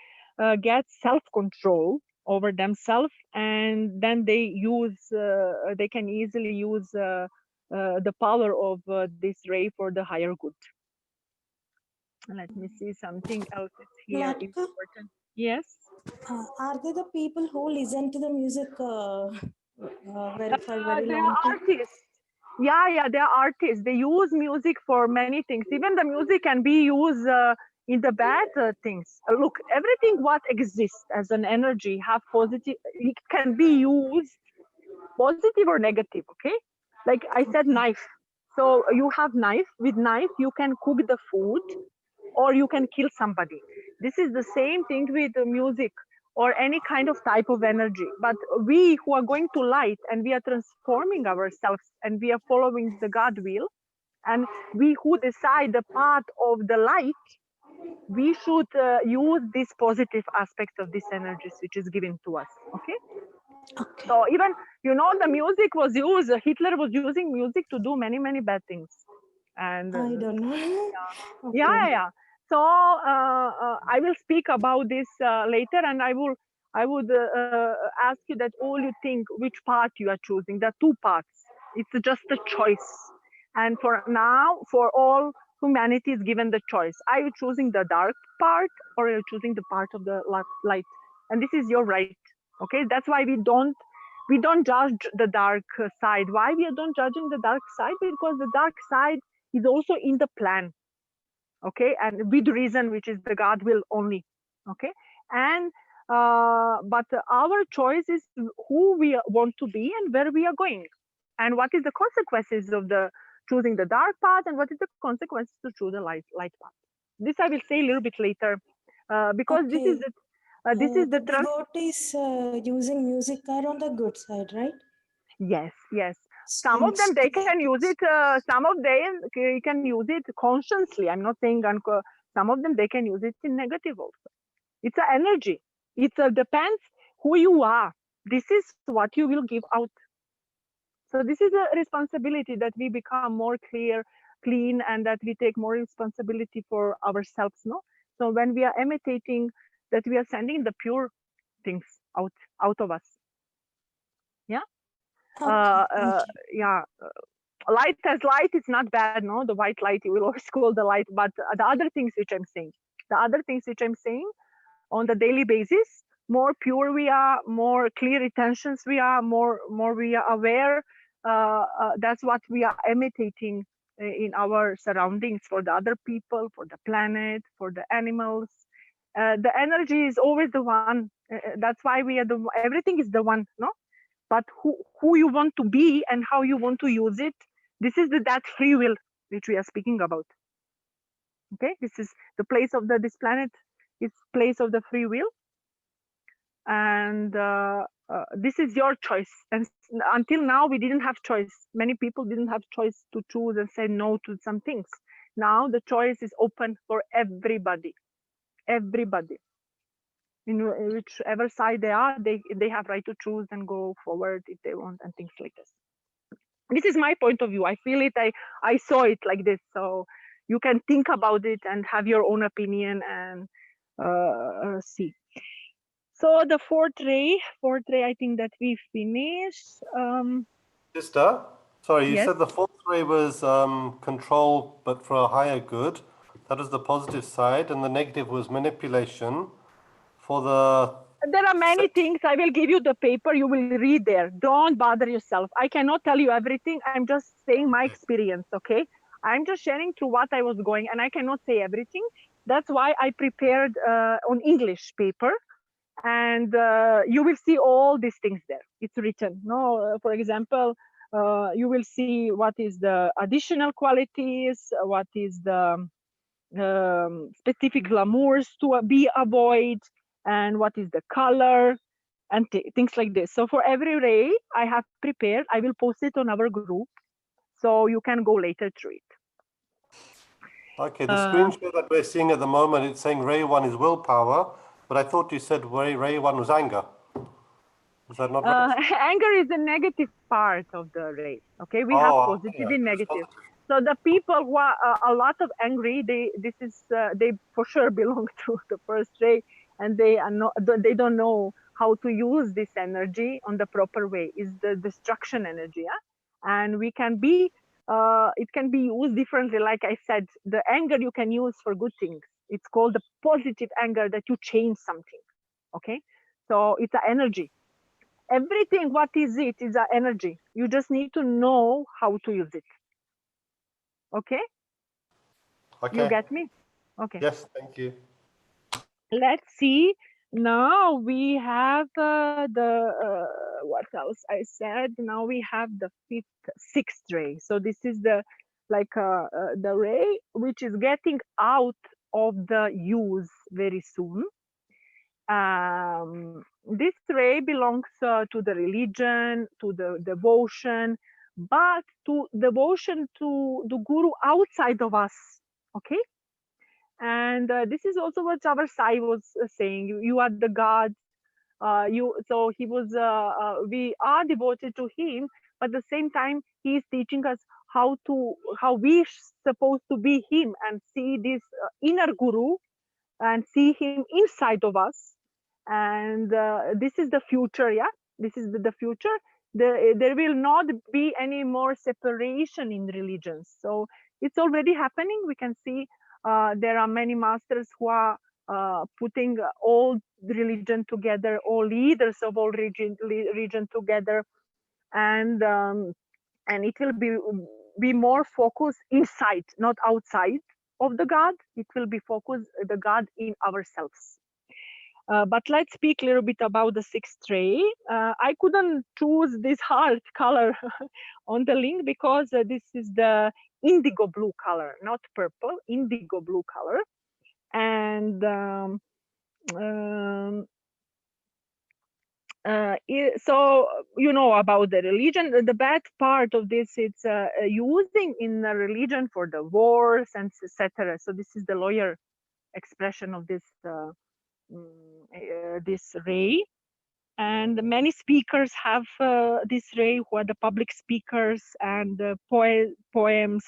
[SPEAKER 4] get self-control over themselves, and then they can easily use the power of this ray for the higher good. Let me see, something else is here
[SPEAKER 6] Latika?
[SPEAKER 4] important. Yes.
[SPEAKER 6] Are they the people who listen to the music for very
[SPEAKER 4] They
[SPEAKER 6] long
[SPEAKER 4] are
[SPEAKER 6] time?
[SPEAKER 4] artists. Yeah, they are artists. They use music for many things. Even the music can be used in the bad things. Look, everything what exists as an energy have positive. It can be used positive or negative. Okay, like I said, knife. So you have knife. With knife, you can cook the food, or you can kill somebody. This is the same thing with the music or any kind of type of energy. But we who are going to light and we are transforming ourselves and we are following the God will, and we who decide the path of the light, we should use this positive aspect of this energies which is given to us. Okay.
[SPEAKER 2] Okay.
[SPEAKER 4] So even, you know, the music was used, Hitler was using music to do many bad things. And
[SPEAKER 6] I don't know.
[SPEAKER 4] yeah,
[SPEAKER 6] Okay.
[SPEAKER 4] yeah. So I will speak about this later, and I would ask you that all you think which path you are choosing. There are two paths. It's just a choice, and for now, for all humanity is given the choice. Are you choosing the dark part, or are you choosing the part of the light? And this is your right. Okay, that's why we don't judge the dark side. Why we don't judging the dark side? Because the dark side is also in the plan. Okay, and with reason, which is the God will only. Okay, and but our choice is who we want to be and where we are going, and what is the consequences of the choosing the dark path, and what is the consequences to choose the light path. This I will say a little bit later, because
[SPEAKER 6] Okay.
[SPEAKER 4] this is the
[SPEAKER 6] The devotees using music are on the good side, right?
[SPEAKER 4] yes. Some of
[SPEAKER 6] Strings
[SPEAKER 4] them
[SPEAKER 6] to
[SPEAKER 4] they can use
[SPEAKER 6] devotees.
[SPEAKER 4] it. Some of them can use it consciously. I'm not saying some of them they can use it in negative also. It's an energy. It depends who you are. This is what you will give out. So this is a responsibility that we become more clear, clean, and that we take more responsibility for ourselves. No. So when we are imitating, that we are sending the pure things out of us. Yeah.
[SPEAKER 6] Okay.
[SPEAKER 4] Yeah. Light as light is not bad. No, the white light you will always call the light, but the other things which I'm saying, on the daily basis, more pure we are, more clear intentions we are, more we are aware. That's what we are imitating in our surroundings, for the other people, for the planet, for the animals. The energy is always the one. That's why we are everything is the one. No, but who you want to be and how you want to use it, this is that free will which we are speaking about. Okay, this is the place of this planet, is place of the free will, and this is your choice. And until now we didn't have choice. Many people didn't have choice to choose and say no to some things. Now the choice is open for everybody in whichever side they are. They have right to choose and go forward if they want, and things like this. This is my point of view. I feel it. I saw it like this. So you can think about it and have your own opinion and see. So the fourth ray, I think that we finished.
[SPEAKER 5] Sister, sorry, you
[SPEAKER 4] Yes.
[SPEAKER 5] said the fourth ray was control, but for a higher good. That was the positive side, and the negative was manipulation. For the
[SPEAKER 4] There are many things. I will give you the paper. You will read there. Don't bother yourself. I cannot tell you everything. I'm just saying my experience. Okay. I'm just sharing through what I was going, and I cannot say everything. That's why I prepared on English paper, and you will see all these things there. It's written. No, for example, you will see what is the additional qualities, what is the specific glamours to be avoid, and what is the color, and things like this. So for every ray I have prepared, I will post it on our group, so you can go later through it.
[SPEAKER 5] okay, the screenshot that we're seeing at the moment, it's saying ray 1 is willpower, but I thought you said ray 1 was anger. Is that not right?
[SPEAKER 4] Anger is the negative part of the ray. Okay, we have positive and negative. So the people who are a lot of angry, they for sure belong to the first ray, and they don't know how to use this energy on the proper way. Is the destruction energy, yeah? And we can be it can be used differently. Like I said, the anger you can use for good things. It's called the positive anger, that you change something. Okay, so it's an energy. Everything, what is it? Is an energy. You just need to know how to use it. Okay?
[SPEAKER 5] Okay.
[SPEAKER 4] You get me? Okay.
[SPEAKER 5] Yes, thank you.
[SPEAKER 4] Let's see. Now we have what else I said. Now we have the sixth ray. So this is the ray which is getting out of the use very soon. This ray belongs to the religion, to the devotion, but to devotion to the guru outside of us. Okay, and this is also what Jawar Sai was saying. You are the God. So he was. We are devoted to him, but at the same time, he is teaching us how we supposed to be him and see this inner guru and see him inside of us. And this is the future. Yeah, this is the future. There will not be any more separation in religions. So it's already happening. We can see there are many masters who are putting all religion together, all leaders of all region together, and it will be more focused inside, not outside of the God. It will be focused the God in ourselves. But let's speak a little bit about the sixth ray. I couldn't choose this heart color on the link because this is the indigo blue color, not purple, indigo blue color. And so you know about the religion. The bad part of this, it's using in the religion for the wars and etc. So this is the lawyer expression of this this ray. And many speakers have this ray, who are the public speakers and poems,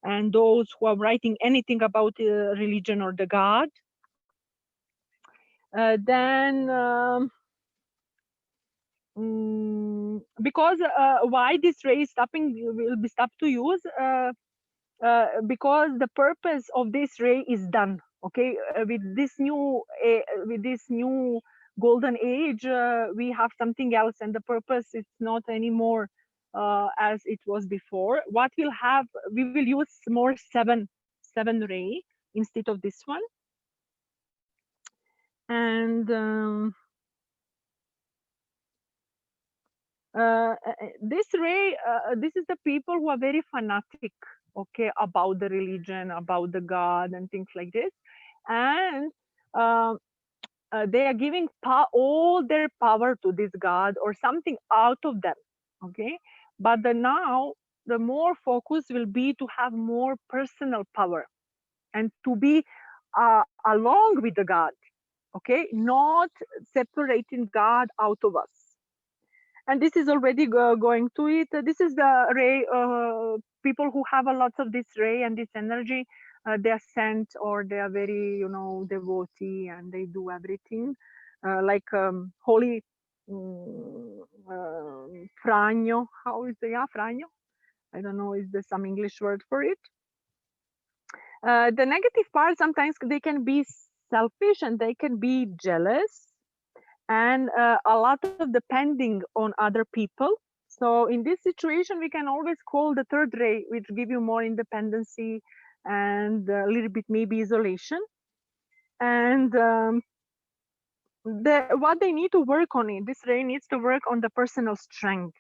[SPEAKER 4] and those who are writing anything about religion or the God. Because why this ray is will be stopped to use, because the purpose of this ray is done. Okay, with this new golden age, we have something else, and the purpose is not anymore as it was before. What we'll have, we will use more seven ray instead of this one. And this ray, this is the people who are very fanatic, okay, about the religion, about the God and things like this. And they are giving all their power to this God or something out of them, okay. But now the more focus will be to have more personal power and to be along with the God, okay, not separating God out of us. And this is already going to it. This is the ray. People who have a lot of this ray and this energy, they are sent, or they are very, devotee, and they do everything. Like holy Fragno. How is it? Yeah, Fragno. I don't know. Is there some English word for it? The negative part, sometimes they can be selfish and they can be jealous, and a lot of depending on other people. So in this situation, we can always call the third ray, which give you more independency and a little bit maybe isolation. And what they need to work on it, this ray needs to work on the personal strength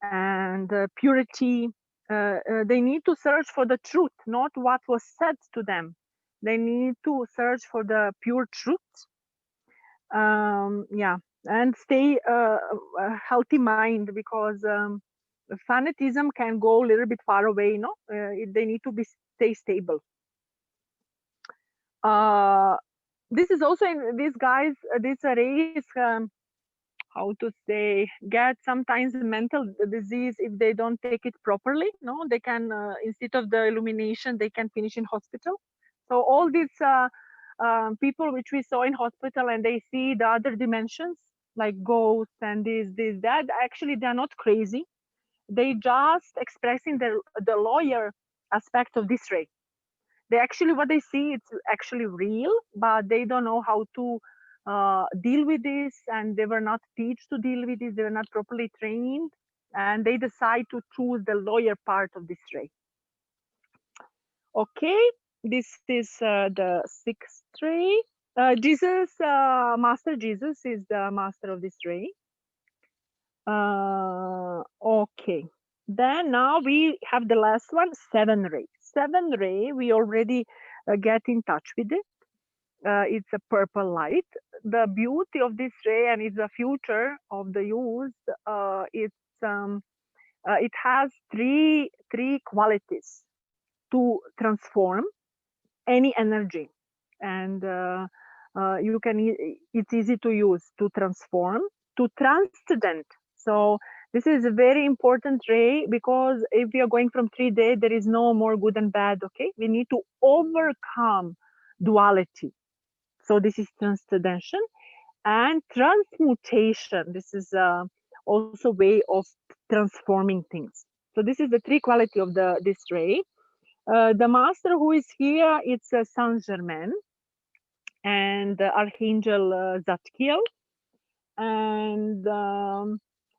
[SPEAKER 4] and purity. They need to search for the truth, not what was said to them. They need to search for the pure truth. Yeah, and stay a healthy mind, because fanatism can go a little bit far away. They need to stay stable. This is also in these guys, this race, how to say, get sometimes mental disease if they don't take it properly. They can, instead of the illumination, they can finish in hospital. So all these people which we saw in hospital, and they see the other dimensions like ghosts and this, that, actually they're not crazy. They just expressing the lawyer aspect of this ray. They actually, what they see, it's actually real, but they don't know how to deal with this, and they were not taught to deal with this. They were not properly trained, and they decide to choose the lower part of this ray. Okay, this is the sixth ray. Jesus, Master Jesus is the master of this ray. Okay, then now we have the last one, 7 ray. 7 ray, we already get in touch with it. It's a purple light. The beauty of this ray, and it's the future of the use, it has three qualities to transform any energy, and you can it's easy to use, to transform, to transcendent. So this is a very important ray, because if we are going from 3D, there is no more good and bad. Okay, we need to overcome duality. So this is transcendentation and transmutation. This is also way of transforming things. So this is the 3 quality of this ray. The master who is here, it's Saint Germain and Archangel Zadkiel, and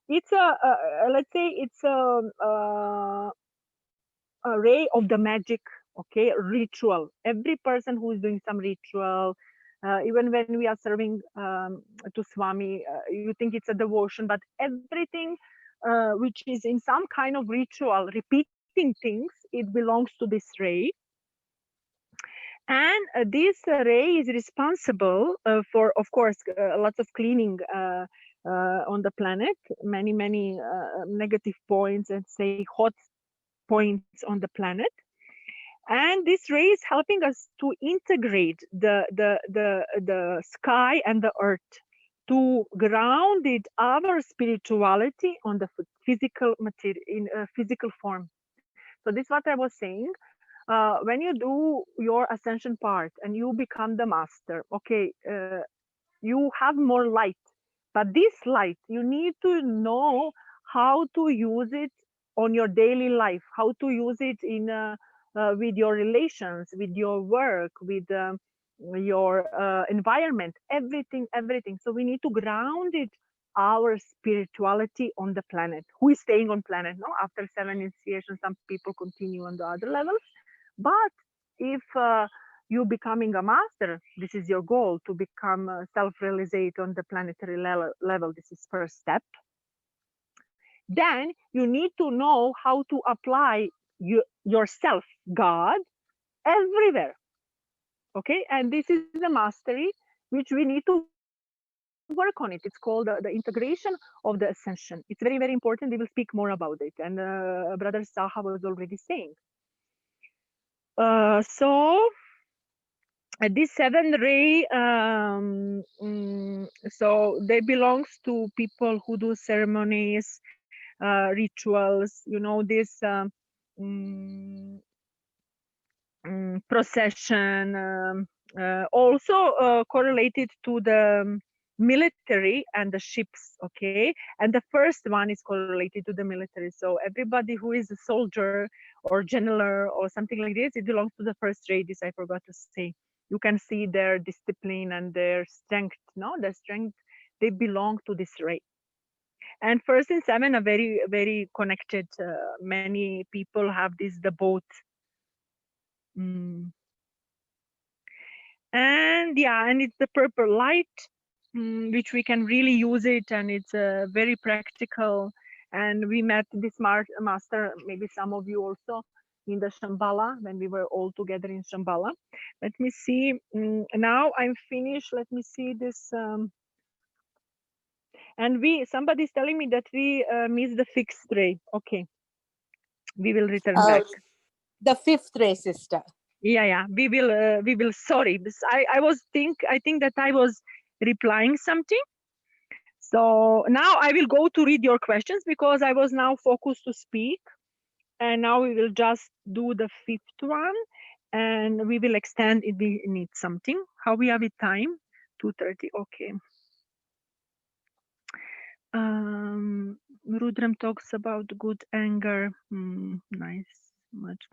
[SPEAKER 4] it's let's say it's a ray of the magic. Okay, ritual. Every person who is doing some ritual, even when we are serving to Swami, you think it's a devotion, but everything which is in some kind of ritual, repeating things, it belongs to this ray. And this ray is responsible for, of course, lots of cleaning on the planet, many negative points, and say hot points on the planet. And this ray is helping us to integrate the sky and the earth, to ground it, our spirituality on the physical material, in physical form. So this is what I was saying. When you do your ascension part and you become the master, okay, you have more light, but this light, you need to know how to use it on your daily life, how to use it in with your relations, with your work, with your environment, everything. So we need to ground it, our spirituality on the planet. Who is staying on planet? No, after 7 initiations, some people continue on the other levels. But if you becoming a master, this is your goal, to become self-realized on the planetary level. This is first step. Then you need to know how to apply yourself, God, everywhere. Okay, and this is a mastery which we need to work on it. It's called the integration of the ascension. It's very important. We will speak more about it, and Brother Saha was already saying. So this 7 ray, so they belongs to people who do ceremonies, rituals, you know, this procession, also correlated to the military and the ships. Okay, and the first one is correlated to the military. So everybody who is a soldier or general or something like this, it belongs to the first ray. This I forgot to say. You can see their discipline and their strength. No, their strength, they belong to this ray. And first and 7 are very connected. Many people have this, the both. And yeah, and it's the purple light, which we can really use it, and it's very practical. And we met this master, maybe some of you also, in the Shambhala, when we were all together in Shambhala. Let me see. Now I'm finished. Let me see this. And somebody's telling me that we missed the fixed ray. Okay, we will return back.
[SPEAKER 7] The 5th ray, sister.
[SPEAKER 4] Yeah, we will. Sorry, I think that I was replying something. So now I will go to read your questions, because I was now focused to speak, and now we will just do the 5th one, and we will extend if we need something. How we have it time? 2:30. Okay. Rudram talks about good anger. Nice. Much.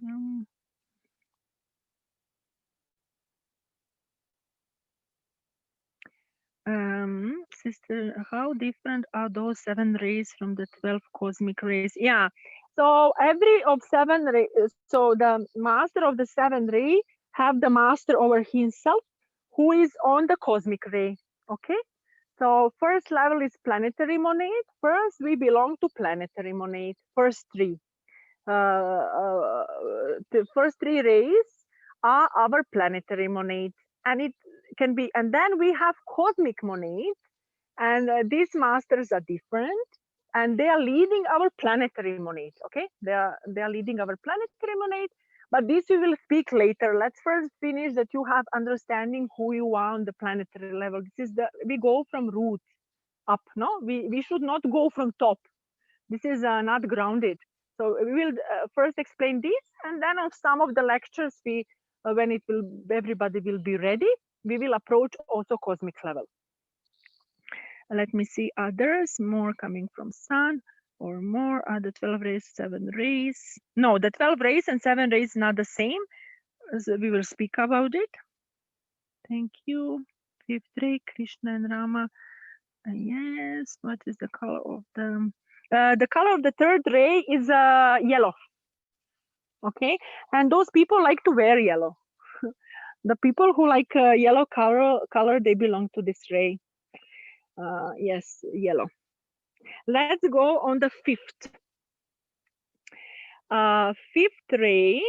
[SPEAKER 4] Sister, how different are those 7 rays from the 12 cosmic rays? Yeah, so every of 7 rays, so the master of the 7 ray have the master over himself who is on the cosmic ray. Okay, so first level is planetary monade. First, we belong to planetary monade. First 3. The first 3 rays are our planetary monade, and it can be, and then we have cosmic monade, and these masters are different, and they are leading our planetary monade. Okay, they are leading our planetary monade, but this we will speak later. Let's first finish that you have understanding who you are on the planetary level. This is we go from root up. No, we should not go from top. This is not grounded. So we will first explain this, and then on some of the lectures, when everybody will be ready, we will approach also cosmic level. Let me see others, more coming from sun or more are the 12 rays, 7 rays. No, the 12 rays and 7 rays not the same. So we will speak about it. Thank you. 5th ray, Krishna and Rama. Yes, what is the color of the color of the 3rd ray is yellow. Okay, and those people like to wear yellow. The people who like yellow color, they belong to this ray. Yes, yellow. Let's go on the 5th. 5th ray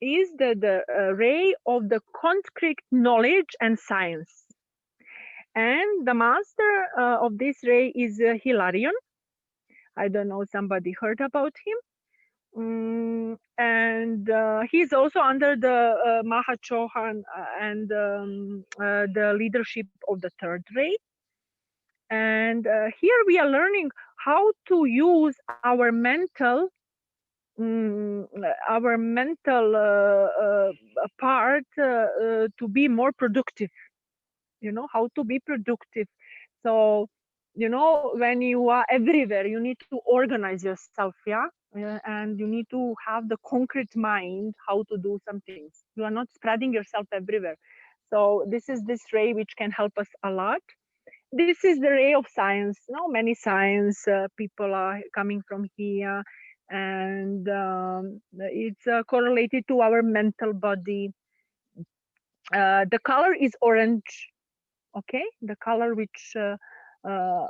[SPEAKER 4] is the ray of the concrete knowledge and science. And the master of this ray is Hilarion. I don't know, somebody heard about him. And he's also under the Mahachohan and the leadership of the 3rd ray. And here we are learning how to use our mental part to be more productive. You know, how to be productive. So, you know, when you are everywhere, you need to organize yourself, yeah? And you need to have the concrete mind how to do some things. You are not spreading yourself everywhere. So this is this ray which can help us a lot. This is the ray of science. No, many science people are coming from here, and it's correlated to our mental body. The color is orange. Okay, the color which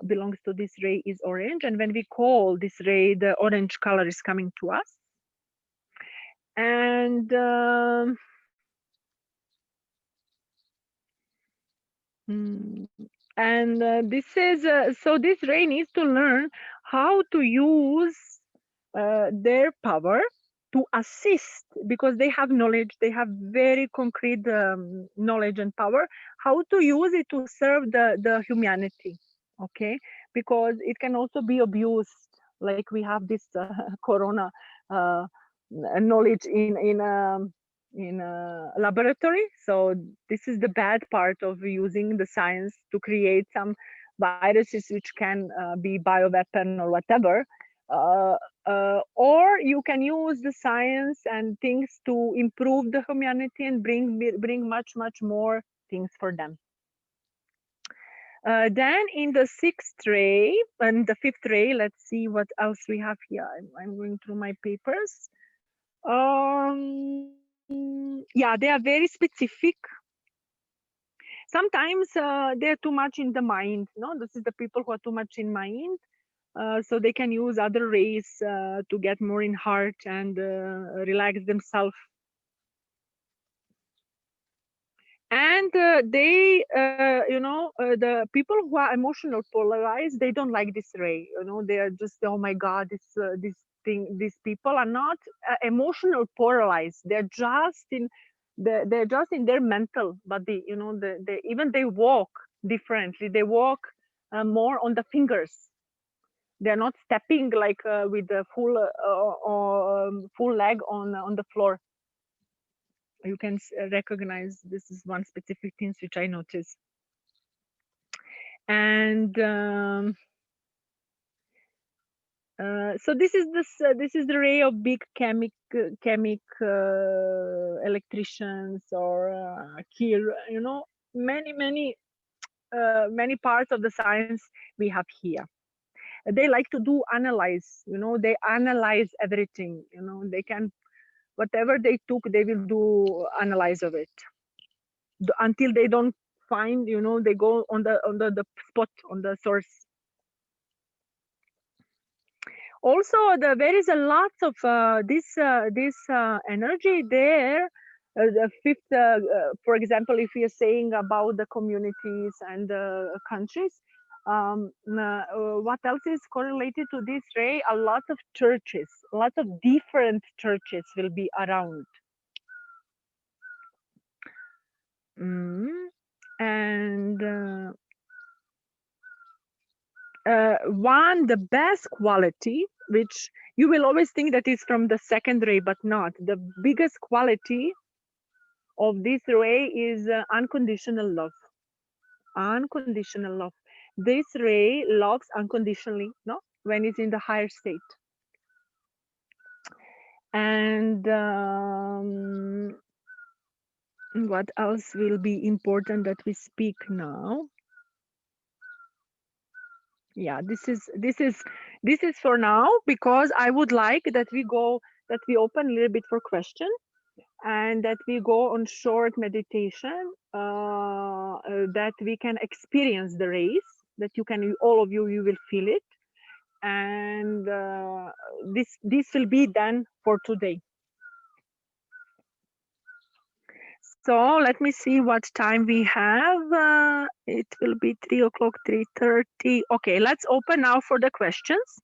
[SPEAKER 4] belongs to this ray is orange, and when we call this ray, the orange color is coming to us. And this is so this ray needs to learn how to use their power to assist, because they have knowledge, they have very concrete knowledge and power, how to use it to serve the humanity. Okay, because it can also be abused, like we have this corona knowledge in a laboratory. So this is the bad part of using the science to create some viruses which can be bioweapon or whatever. Or you can use the science and things to improve the humanity and bring much more things for them. Then in the 6th ray and the 5th ray, let's see what else we have here. I'm going through my papers. Yeah, they are very specific. Sometimes they're too much in the mind. No, this is the people who are too much in mind. So they can use other rays to get more in heart and relax themselves. And they, you know, the people who are emotional polarized, they don't like this ray. You know, they are just, oh my God, these people are not emotional polarized. They're just in their mental body. You know, they walk differently. They walk more on the fingers. They're not stepping like with the full leg on the floor. You can recognize this is one specific thing which I noticed. And so this is the ray of big chemic electricians or you know, many many parts of the science we have here. They like to do analyze, they analyze everything, they can, whatever they took, they will do analyze of it until they don't find, they go on the spot, on the source. Also, there is a lot of this energy there. The fifth, for example, if we are saying about the communities and the countries, what else is correlated to this ray? A lot of churches, a lot of different churches will be around. And the best quality, which you will always think that is from the second ray, but not. The biggest quality of this ray is unconditional love. Unconditional love. This ray loves unconditionally, no? When it's in the higher state. And what else will be important that we speak now? Yeah, this is for now, because I would like that we open a little bit for question, and that we go on short meditation, that we can experience the rays, that you can, all of you will feel it, and this will be done for today. So let me see what time we have. It will be 3 o'clock, 3:30. Okay, let's open now for the questions.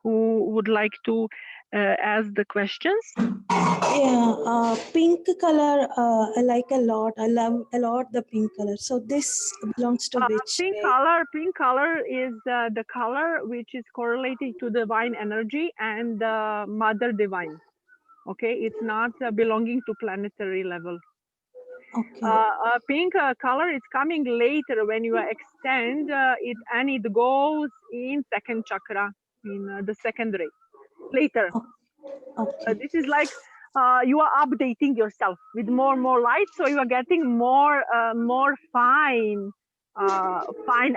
[SPEAKER 4] Who would like to ask the questions?
[SPEAKER 6] Yeah, pink color I like a lot. I love a lot the pink color. So this belongs to which
[SPEAKER 4] pink
[SPEAKER 6] ray?
[SPEAKER 4] Pink color is the color which is correlated to divine energy and mother divine. Okay, it's not belonging to planetary level.
[SPEAKER 6] Okay.
[SPEAKER 4] Pink color is coming later when you extend it, and it goes in second chakra, in the second ray, later.
[SPEAKER 6] Okay.
[SPEAKER 4] This is like you are updating yourself with more and more light, so you are getting more fine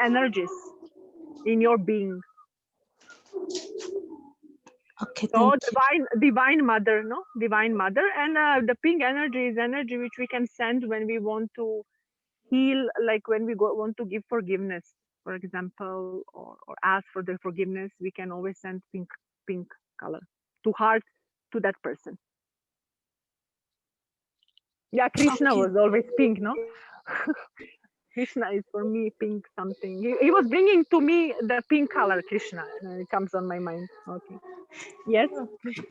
[SPEAKER 4] energies in your being.
[SPEAKER 6] Okay,
[SPEAKER 4] So
[SPEAKER 6] thank
[SPEAKER 4] divine mother, no? Divine mother. And the pink energy is energy which we can send when we want to heal, like when we want to give forgiveness, for example, or ask for the forgiveness. We can always send pink color to heart, to that person. Yeah, Krishna was always pink, no? Krishna is for me pink something. He was bringing to me the pink color, Krishna. It comes on my mind. Okay. Yes.
[SPEAKER 6] Okay,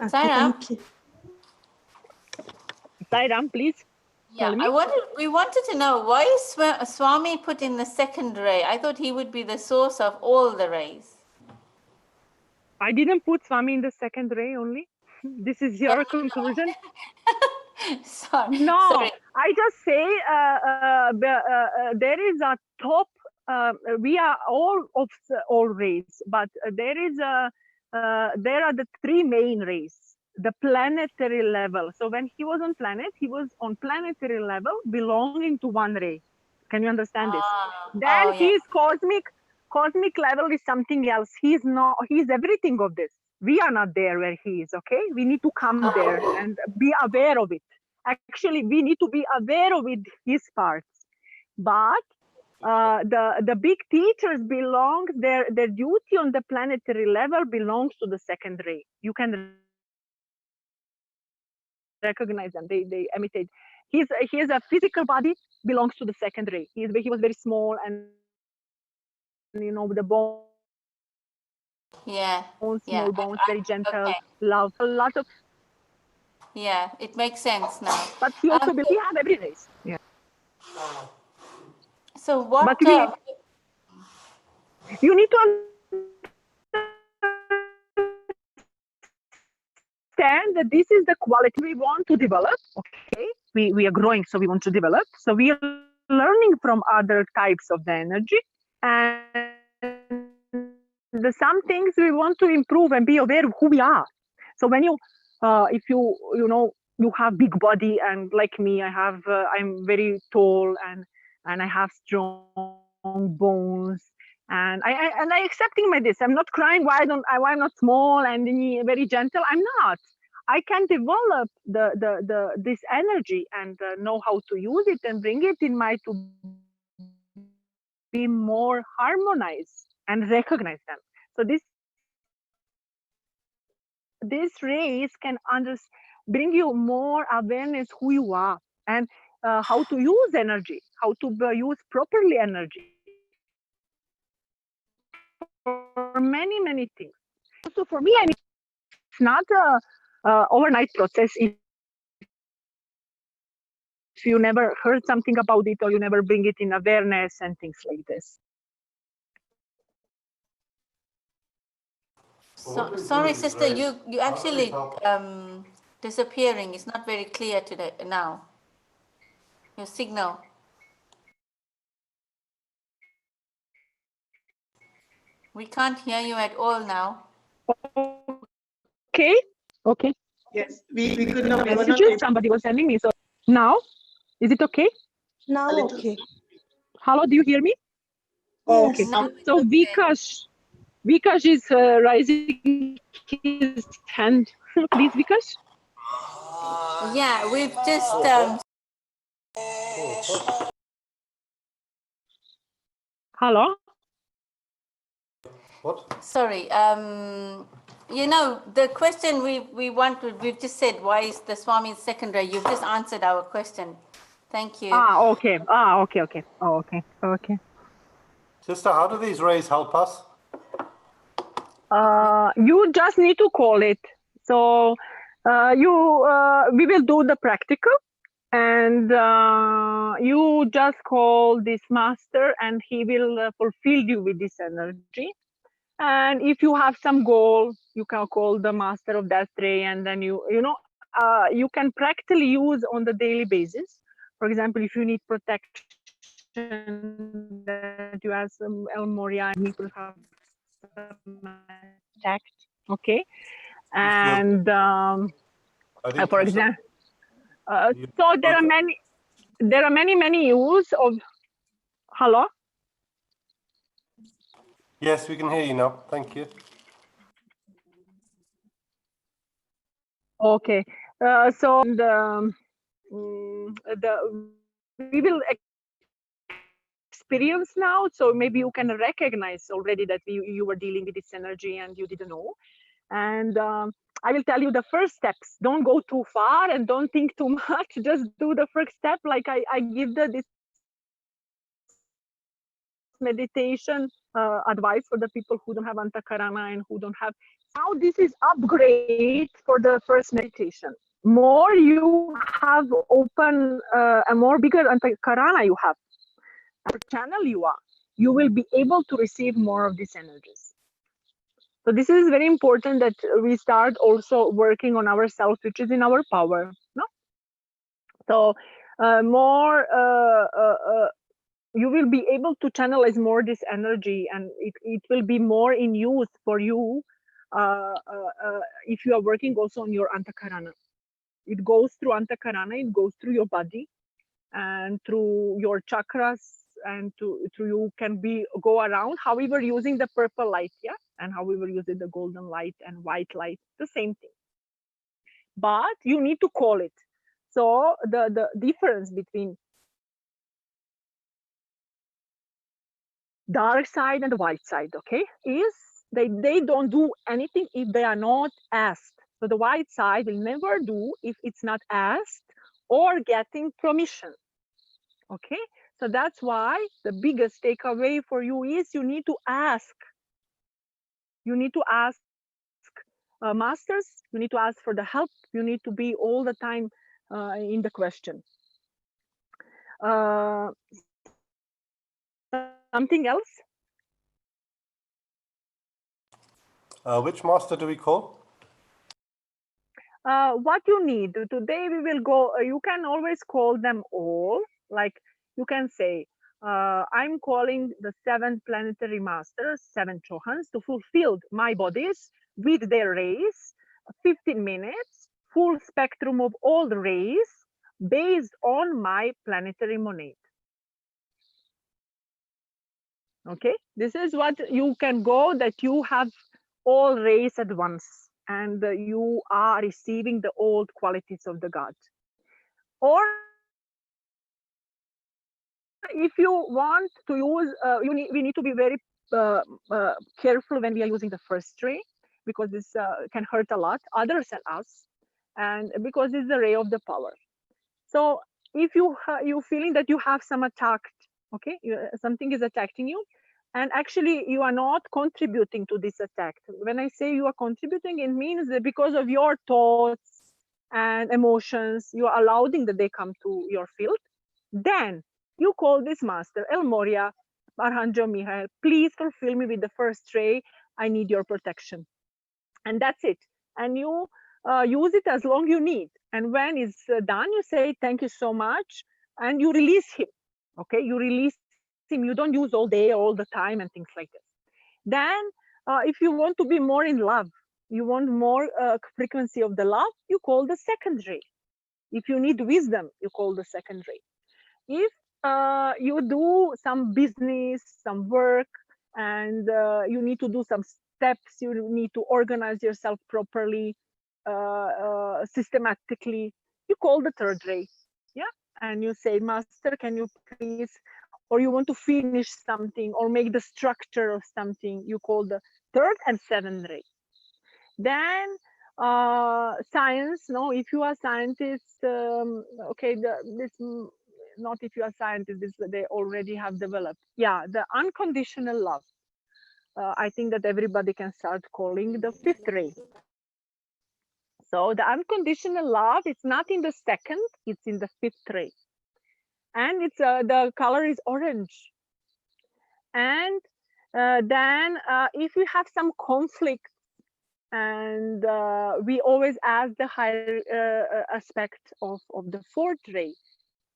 [SPEAKER 2] Sarah?
[SPEAKER 6] thank you.
[SPEAKER 4] Sairam, please.
[SPEAKER 2] Yeah,
[SPEAKER 4] Tell me.
[SPEAKER 2] we wanted to know, why is Swami put in the second ray? I thought he would be the source of all the rays.
[SPEAKER 4] I didn't put Swami in the second ray only. This is your conclusion. No,
[SPEAKER 2] Sorry.
[SPEAKER 4] I just say there is a top. We are all of all rays, but there are the three main rays. The planetary level. So when he was on planet, he was on planetary level, belonging to one ray. Can you understand this? Then
[SPEAKER 2] Yeah.
[SPEAKER 4] his cosmic level is something else. He's not. He's everything of this. We are not there where he is. Okay, we need to come there and be aware of it. Actually, we need to be aware of it, his parts. But the big teachers belong, their duty on the planetary level belongs to the second ray. You can recognize them. They imitate. He has a physical body, belongs to the second ray. He was very small, and the bones, small bones, very gentle,
[SPEAKER 2] Okay.
[SPEAKER 4] love, a lot of.
[SPEAKER 2] Yeah, it makes sense now.
[SPEAKER 4] But he also we have every race. Yeah.
[SPEAKER 2] So what?
[SPEAKER 4] But you need to understand that this is the quality we want to develop. Okay, we are growing, so we want to develop. So we are learning from other types of the energy, and some things we want to improve and be aware of who we are. So when you if you you have big body, and like me, I'm very tall, and I have strong bones, and I accepting my this. I'm not crying. Why I'm not small and very gentle? I'm not. I can develop this energy and know how to use it and bring it in my to be more harmonized and recognize them. So this race can bring you more awareness who you are, and how to use energy, how to use properly energy for many things. So for me, and it's not a overnight process. If you never heard something about it, or you never bring it in awareness and things like this.
[SPEAKER 2] So, sorry, sister, you actually disappearing. It's not very clear today now. Your signal. We can't hear you at all now.
[SPEAKER 4] Okay. Okay.
[SPEAKER 8] Yes, we could not. We were not
[SPEAKER 4] Messages
[SPEAKER 8] able.
[SPEAKER 4] somebody was sending me. So now, is it okay?
[SPEAKER 6] Now,
[SPEAKER 8] A little.
[SPEAKER 6] okay.
[SPEAKER 4] Hello, do you hear me? Oh, okay.
[SPEAKER 6] Yes.
[SPEAKER 4] So
[SPEAKER 2] Okay.
[SPEAKER 4] Vikash is raising his hand. Please, Vikash.
[SPEAKER 2] Yeah, we've just
[SPEAKER 4] Hello.
[SPEAKER 5] What?
[SPEAKER 2] sorry. You know, the question we've just said, why is the Swami secondary? You've just answered our question. Thank you.
[SPEAKER 4] Okay. Okay. Oh, okay.
[SPEAKER 5] Sister, how do these rays help us?
[SPEAKER 4] You just need to call it. So we will do the practical, and you just call this master, and he will fulfill you with this energy. And if you have some goal, you can call the master of that ray, and then you can practically use on the daily basis. For example, if you need protection, that you have some El Moria, people have attacked. Okay, and for example, so there are many use of. Hello.
[SPEAKER 5] Yes, we can hear you now. Thank you.
[SPEAKER 4] Okay, so we will experience now. So maybe you can recognize already that you were dealing with this energy and you didn't know. And I will tell you the first steps. Don't go too far and don't think too much. Just do the first step. Like I give this meditation advice for the people who don't have antakarana and who don't have. Now this is upgrade for the first meditation. More you have open a more bigger antakarana you have, or channel you will be able to receive more of these energies. So this is very important that we start also working on ourselves, which is in our power. No, so more. You will be able to channelize more this energy, and it will be more in use for you if you are working also on your antakarana. It goes through antakarana, it goes through your body and through your chakras, and through you can go around, however, using the purple light, yeah, and however using the golden light and white light, the same thing. But you need to call it. So the difference between dark side and the white side, okay, is they don't do anything if they are not asked. So the white side will never do if it's not asked or getting permission. Okay, so that's why the biggest takeaway for you is you need to ask. You need to ask masters, you need to ask for the help, you need to be all the time in the question. Something else?
[SPEAKER 5] Which master do we call?
[SPEAKER 4] What you need. Today we will go, you can always call them all. Like you can say, I'm calling the 7 planetary masters, 7 Chohans, to fulfill my bodies with their rays, 15 minutes full spectrum of all rays based on my planetary monad. Okay, this is what you can go, that you have all rays at once, and you are receiving the old qualities of the God. Or if you want to use, we need to be very careful when we are using the first ray, because this can hurt a lot others and us, and because it's the ray of the power. So if you feeling that you have some attacked, okay, something is attacking you, and actually you are not contributing to this attack. When I say you are contributing, it means that because of your thoughts and emotions, you are allowing that they come to your field. Then you call this master, El Moria, Archangel Michael, please fulfill me with the first ray. I need your protection. And that's it. And you use it as long you need. And when it's done, you say, thank you so much. And you release him. Okay, you release him. You don't use all day, all the time, and things like this. Then, if you want to be more in love, you want more frequency of the love, you call the second ray. If you need wisdom, you call the second ray. If you do some business, some work, and you need to do some steps, you need to organize yourself properly, systematically, you call the third ray. Yeah, and you say, Master, can you please, or you want to finish something or make the structure of something, you call the third and seventh ray. Then science, no, if you are scientist, okay, this, not if you are scientist, this they already have developed. Yeah, the unconditional love. I think that everybody can start calling the fifth ray. So the unconditional love, it's not in the second, it's in the fifth ray. And it's the color is orange. And then if we have some conflict, and we always ask the higher aspect of the fourth ray,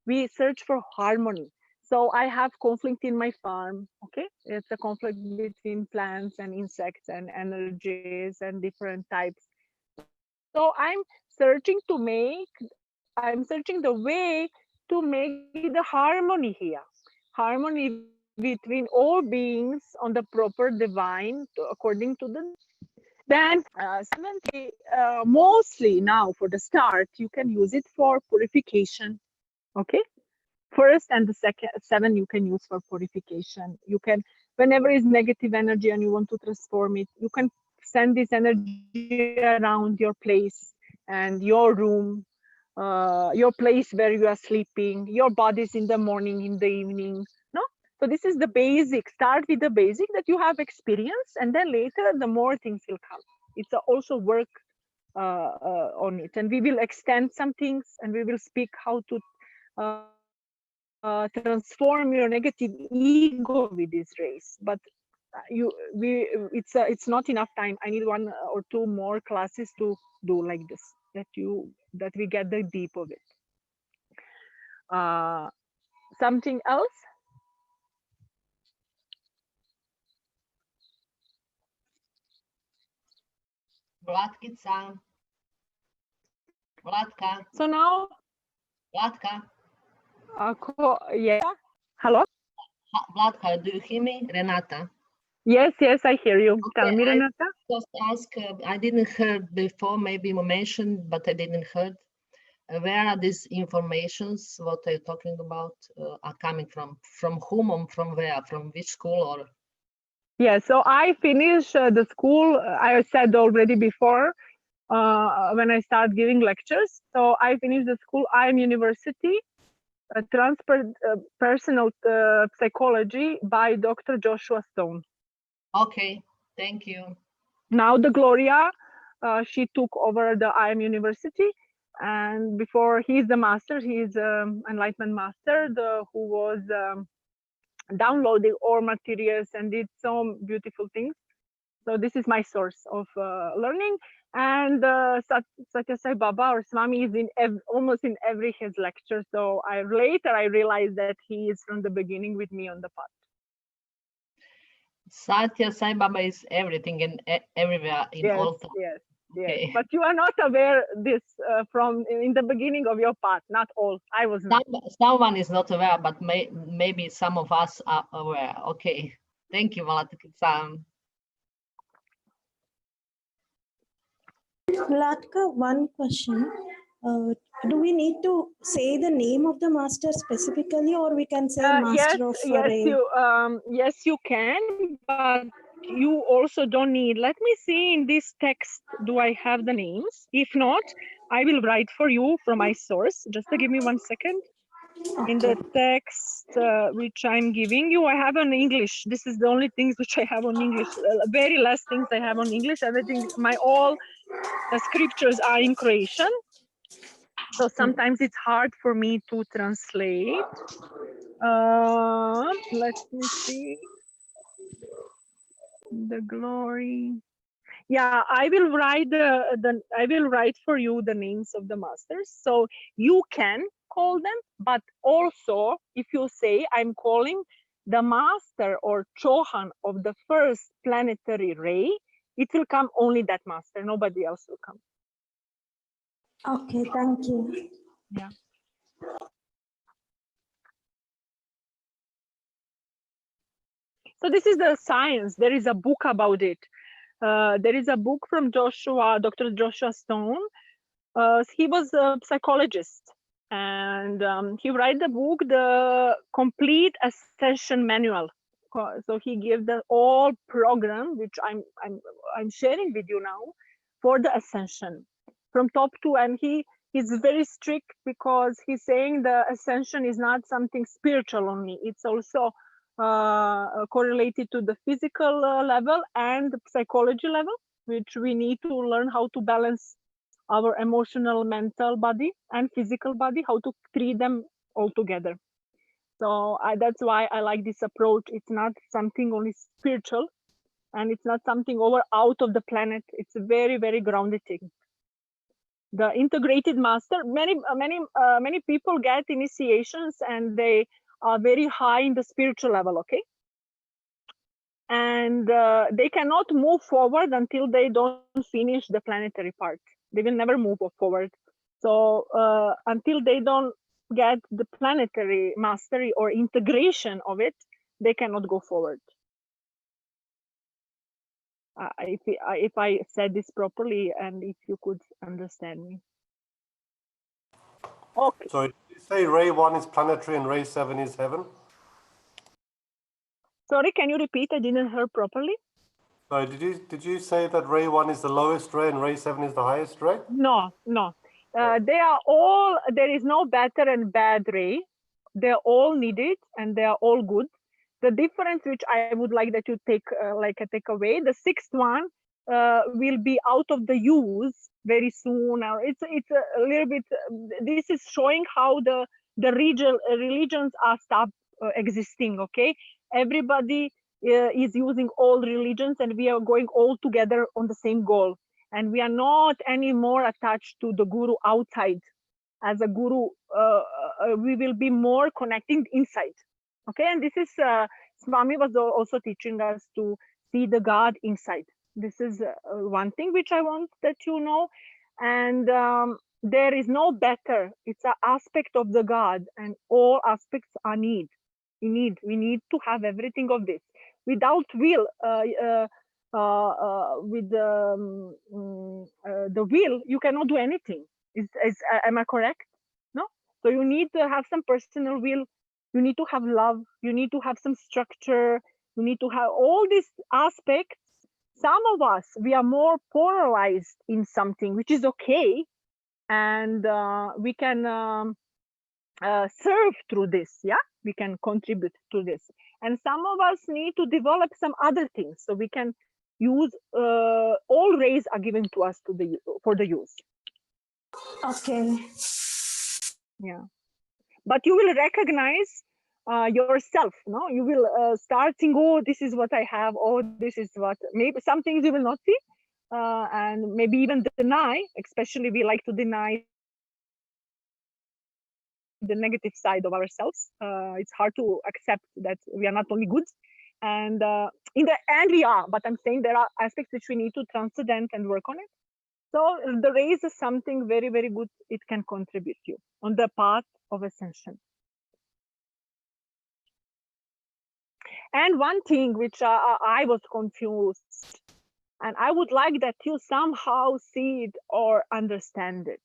[SPEAKER 4] we search for harmony. So I have conflict in my farm, okay? It's a conflict between plants and insects and energies and different types. So I'm searching the way to make the harmony here. Harmony between all beings on the proper divine, according to the. Then seventhly, mostly now for the start, you can use it for purification, okay? First and the second, 7 you can use for purification. You can, whenever is negative energy and you want to transform it, you can send this energy around your place and your room, your place where you are sleeping, your bodies in the morning, in the evening, no? So this is the basic. Start with the basic that you have experience, and then later the more things will come. It's also work on it, and we will extend some things, and we will speak how to transform your negative ego with this race. But it's not enough time. I need 1 or 2 more classes to do like this, that we get the deep of it. Something else?
[SPEAKER 9] Vlatkica. Vlatka.
[SPEAKER 4] So now,
[SPEAKER 9] Vlatka.
[SPEAKER 4] yeah. Hello?
[SPEAKER 9] Vlatka, do you hear me? Renata.
[SPEAKER 4] Yes, I hear you.
[SPEAKER 9] Okay,
[SPEAKER 4] Tell me, Renata.
[SPEAKER 9] Just ask, I didn't heard before, maybe you mentioned, but I didn't heard. Where are these informations, what are you talking about, are coming from? From whom or from where? From which school or?
[SPEAKER 4] Yeah, so I finished the school, I said already before, when I start giving lectures. So I finished the school, IM University, personal psychology by Dr. Joshua Stone.
[SPEAKER 9] Okay, thank you.
[SPEAKER 4] Now the Gloria, she took over the IM University, and before he's the master, he's enlightenment master, who was downloading all materials and did some beautiful things. So this is my source of learning. And Satya Sai Baba or Swami is in almost in every his lecture. So later I realized that he is from the beginning with me on the path.
[SPEAKER 9] Satya Sai Baba is everything and everywhere in
[SPEAKER 4] Yes,
[SPEAKER 9] all time.
[SPEAKER 4] yes. Yes,
[SPEAKER 9] Okay.
[SPEAKER 4] but you are not aware this from in the beginning of your path. Not all. I was not.
[SPEAKER 9] Someone is not aware, but maybe some of us are aware. Okay. Thank you, Malatika-san.
[SPEAKER 6] Latka, one question. Do we need to say the name of the master specifically, or we can say
[SPEAKER 4] Yes,
[SPEAKER 6] master of
[SPEAKER 4] yes, you can, but you also don't need. Let me see in this text. Do I have the names? If not, I will write for you from my source. Just give me 1 second. In the text which I'm giving you, I have on English. This is the only things which I have on English. Very last things I have on English. Everything, my all scriptures are in Croatian. So sometimes it's hard for me to translate. Let me see. The glory. Yeah, I will write I will write for you the names of the masters. So you can call them, but also if you say I'm calling the master or Chohan of the first planetary ray, it will come only that master. Nobody else will come.
[SPEAKER 6] Okay, thank you.
[SPEAKER 4] Yeah. So this is the science. There is a book about it. There is a book from Dr. Joshua Stone. He was a psychologist, and he wrote the book, The Complete Ascension Manual. So he gave the all program, which I'm sharing with you now, for the ascension, from top to. And he's very strict because he's saying the ascension is not something spiritual only. It's also correlated to the physical level and the psychology level, which we need to learn how to balance our emotional, mental body and physical body, how to treat them all together. So that's why I like this approach. It's not something only spiritual, and it's not something over out of the planet. It's a very, very grounded thing. The integrated master, many people get initiations and they are very high in the spiritual level, okay? And they cannot move forward until they don't finish the planetary part. They will never move forward. So until they don't get the planetary mastery or integration of it, they cannot go forward. If I said this properly, and if you could understand me. Okay.
[SPEAKER 5] So did you say Ray 1 is planetary and Ray 7 is heaven?
[SPEAKER 4] Sorry, can you repeat? I didn't hear properly.
[SPEAKER 5] So did you say that Ray 1 is the lowest ray and Ray 7 is the highest ray?
[SPEAKER 4] No. They are all, there is no better and bad ray. They're all needed and they are all good. The difference which I would like that you take take away, the sixth one will be out of the use very soon. Or it's a little bit, this is showing how the religions are stopped existing, okay? Everybody is using all religions and we are going all together on the same goal. And we are not anymore attached to the guru outside. As a guru, we will be more connecting inside. Okay, and this is Swami was also teaching us to see the God inside. This is one thing which I want that you know. And there is no better. It's an aspect of the God, and all aspects are need. We need to have everything of this. Without will, with the will, you cannot do anything. Am I correct? No. So you need to have some personal will. You need to have love. You need to have some structure. You need to have all these aspects. Some of us, we are more polarized in something, which is okay, and we can serve through this. Yeah, we can contribute to this. And some of us need to develop some other things, so we can use all rays are given to us for the use.
[SPEAKER 6] Okay.
[SPEAKER 4] Yeah, but you will recognize yourself. No, you will start saying, "Oh, this is what I have. Oh, this is what." Maybe some things you will not see, and maybe even deny. Especially, we like to deny the negative side of ourselves. It's hard to accept that we are not only good, and in the end we are. But I'm saying there are aspects which we need to transcend and work on it. So the race is something very, very good. It can contribute you on the path of ascension. And one thing which I was confused, and I would like that you somehow see it or understand it.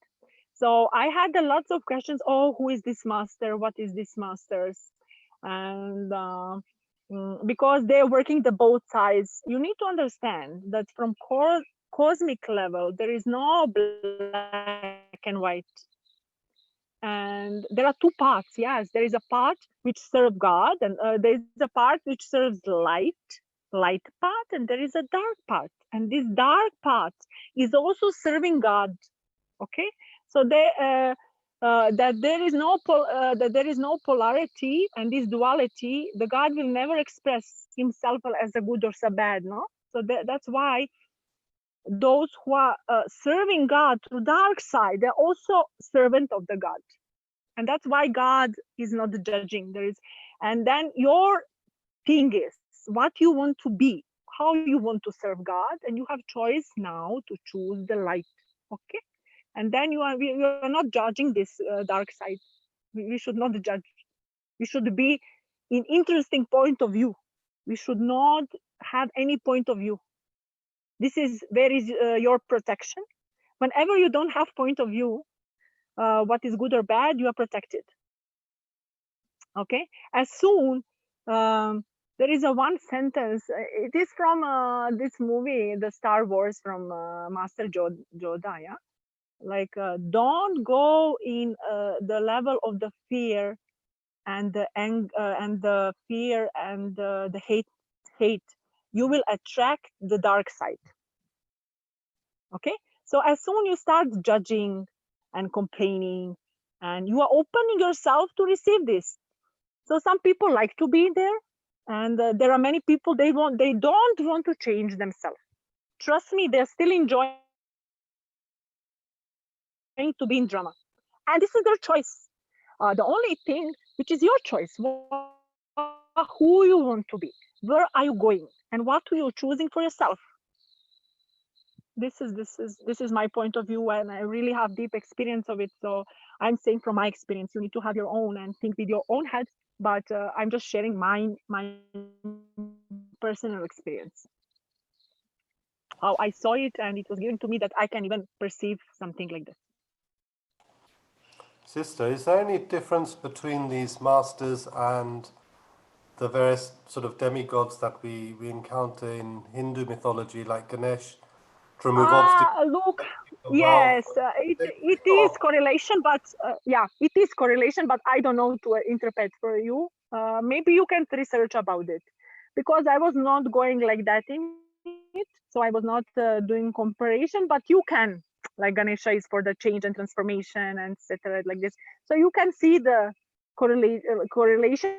[SPEAKER 4] So I had a lots of questions. Oh, who is this master? What is this masters? And because they're working the both sides, you need to understand that from cosmic level, there is no black and white. And there are two parts. Yes, there is a part which serves God, and there is a part which serves light part, and there is a dark part. And this dark part is also serving God. Okay, so that there is no polarity and this duality. The God will never express himself as a good or a bad. No, so that's why those who are serving God through dark side, they're also servant of the God. And that's why God is not judging. There is, and then your thing is what you want to be, how you want to serve God, and you have choice now to choose the light. Okay, and then we are not judging this dark side. We should not judge. We should be in interesting point of view. We should not have any point of view. This is where is your protection. Whenever you don't have point of view, what is good or bad, you are protected. Okay, as soon there is a one sentence, it is from this movie, the Star Wars, from Master Yoda, yeah, like don't go in the level of the fear and the fear and the hate. You will attract the dark side. Okay, so as soon you start judging and complaining, and you are opening yourself to receive this. So some people like to be there, and there are many people they don't want to change themselves. Trust me, they're still enjoying to be in drama, and this is their choice. The only thing which is your choice, who you want to be, where are you going, and what are you choosing for yourself. This is my point of view, and I really have deep experience of it. So I'm saying from my experience, you need to have your own and think with your own head. But I'm just sharing my personal experience, how I saw it, and it was given to me that I can even perceive something like this.
[SPEAKER 5] Sister, is there any difference between these masters and the various sort of demigods that we encounter in Hindu mythology, like Ganesh, to remove obstacles?
[SPEAKER 4] Look, yes, it is correlation, but yeah, it is correlation, but I don't know to interpret for you. Maybe you can research about it, because I was not going like that in it, so I was not doing comparison, but you can, like Ganesha is for the change and transformation and etc. like this, so you can see the correlation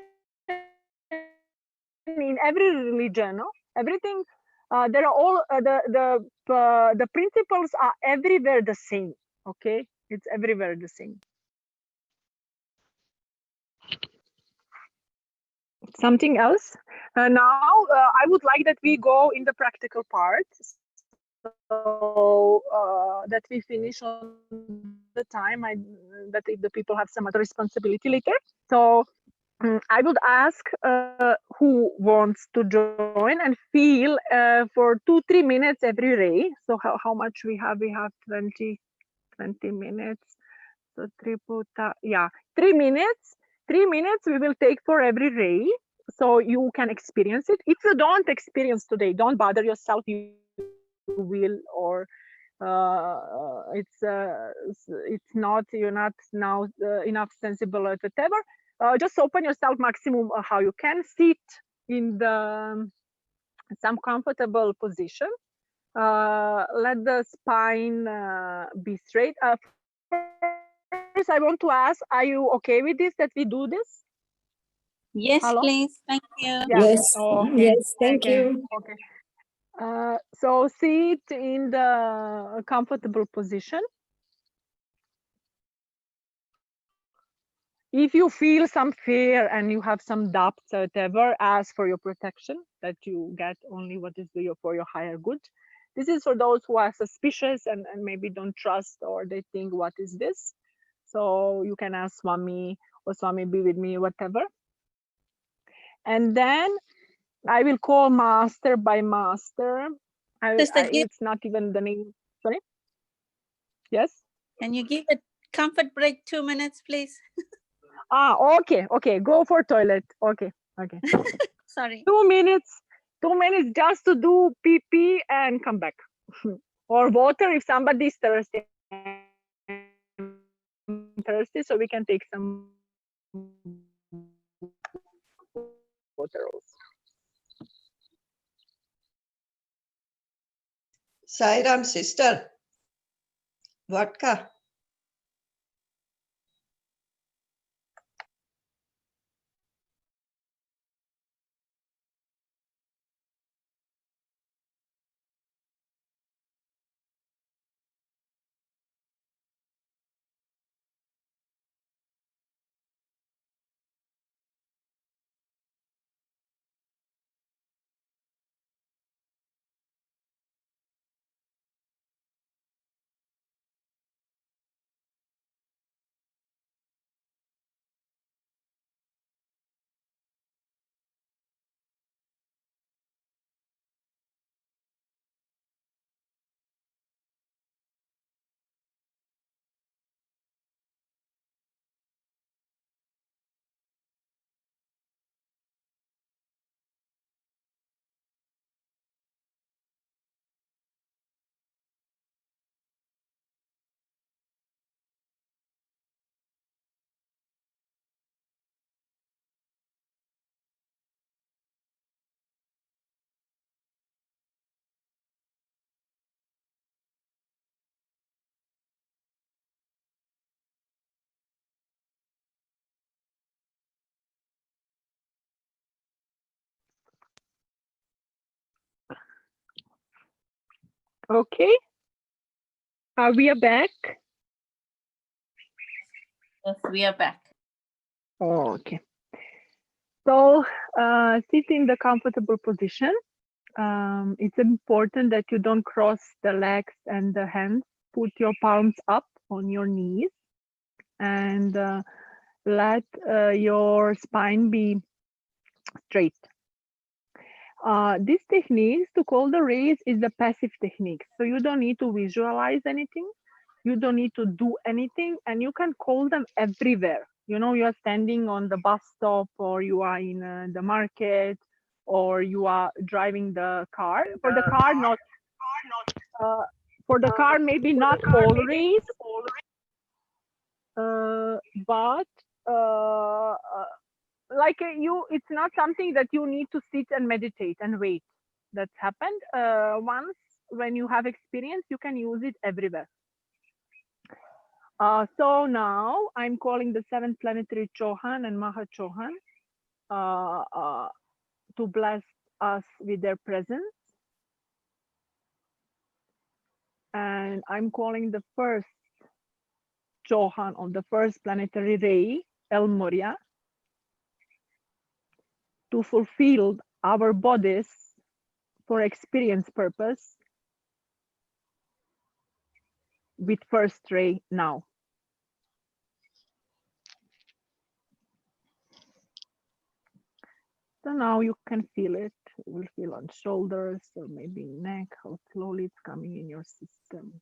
[SPEAKER 4] in every religion, no? Everything, there are all the principles are everywhere the same. Okay, it's everywhere the same. Something else. Now I would like that we go in the practical part, so that we finish on the time. That if the people have some other responsibility later, so I would ask who wants to join and feel for 2-3 minutes every ray. So how much we have? We have 20 minutes. So yeah, 3 minutes. 3 minutes we will take for every ray, so you can experience it. If you don't experience today, don't bother yourself. You will, or it's not, you're not now enough sensible or whatever. Just open yourself maximum how you can. Sit in some comfortable position. Let the spine be straight. First, I want to ask, are you okay with this, that we do this?
[SPEAKER 2] Yes,
[SPEAKER 4] Hello?
[SPEAKER 2] please. Thank you.
[SPEAKER 4] Yeah.
[SPEAKER 6] Yes,
[SPEAKER 4] Okay.
[SPEAKER 6] yes, thank
[SPEAKER 4] Okay.
[SPEAKER 6] you.
[SPEAKER 4] Okay. So sit in the comfortable position. If you feel some fear and you have some doubts or whatever, ask for your protection, that you get only what is for your higher good. This is for those who are suspicious and maybe don't trust, or they think, what is this? So you can ask Swami or Swami be with me, whatever. And then I will call master by master. It's not even the name. Sorry? Yes?
[SPEAKER 2] Can you give a comfort break 2 minutes, please?
[SPEAKER 4] Okay. Go for toilet. Okay.
[SPEAKER 2] Sorry.
[SPEAKER 4] 2 minutes just to do pee and come back. Or water if somebody is thirsty. So we can take some water also.
[SPEAKER 8] Sairam, sister. Vodka.
[SPEAKER 4] Okay. We are back.
[SPEAKER 2] Yes, we are back.
[SPEAKER 4] Okay. So sit in the comfortable position. It's important that you don't cross the legs and the hands. Put your palms up on your knees and let your spine be straight. This technique to call the rays is the passive technique. So you don't need to visualize anything. You don't need to do anything, and you can call them everywhere. You know, you are standing on the bus stop, or you are in the market, or you are driving the car. For the car, not. For the car, maybe not always, but like it's not something that you need to sit and meditate and wait. That's happened once. When you have experience, you can use it everywhere. So now I'm calling the 7th planetary Chohan and Maha Chohan to bless us with their presence. And I'm calling the first Chohan of the first planetary ray, El Moria, to fulfill our bodies for experience purpose with first ray now. So now you can feel it. It will feel on shoulders or maybe neck, how slowly it's coming in your system.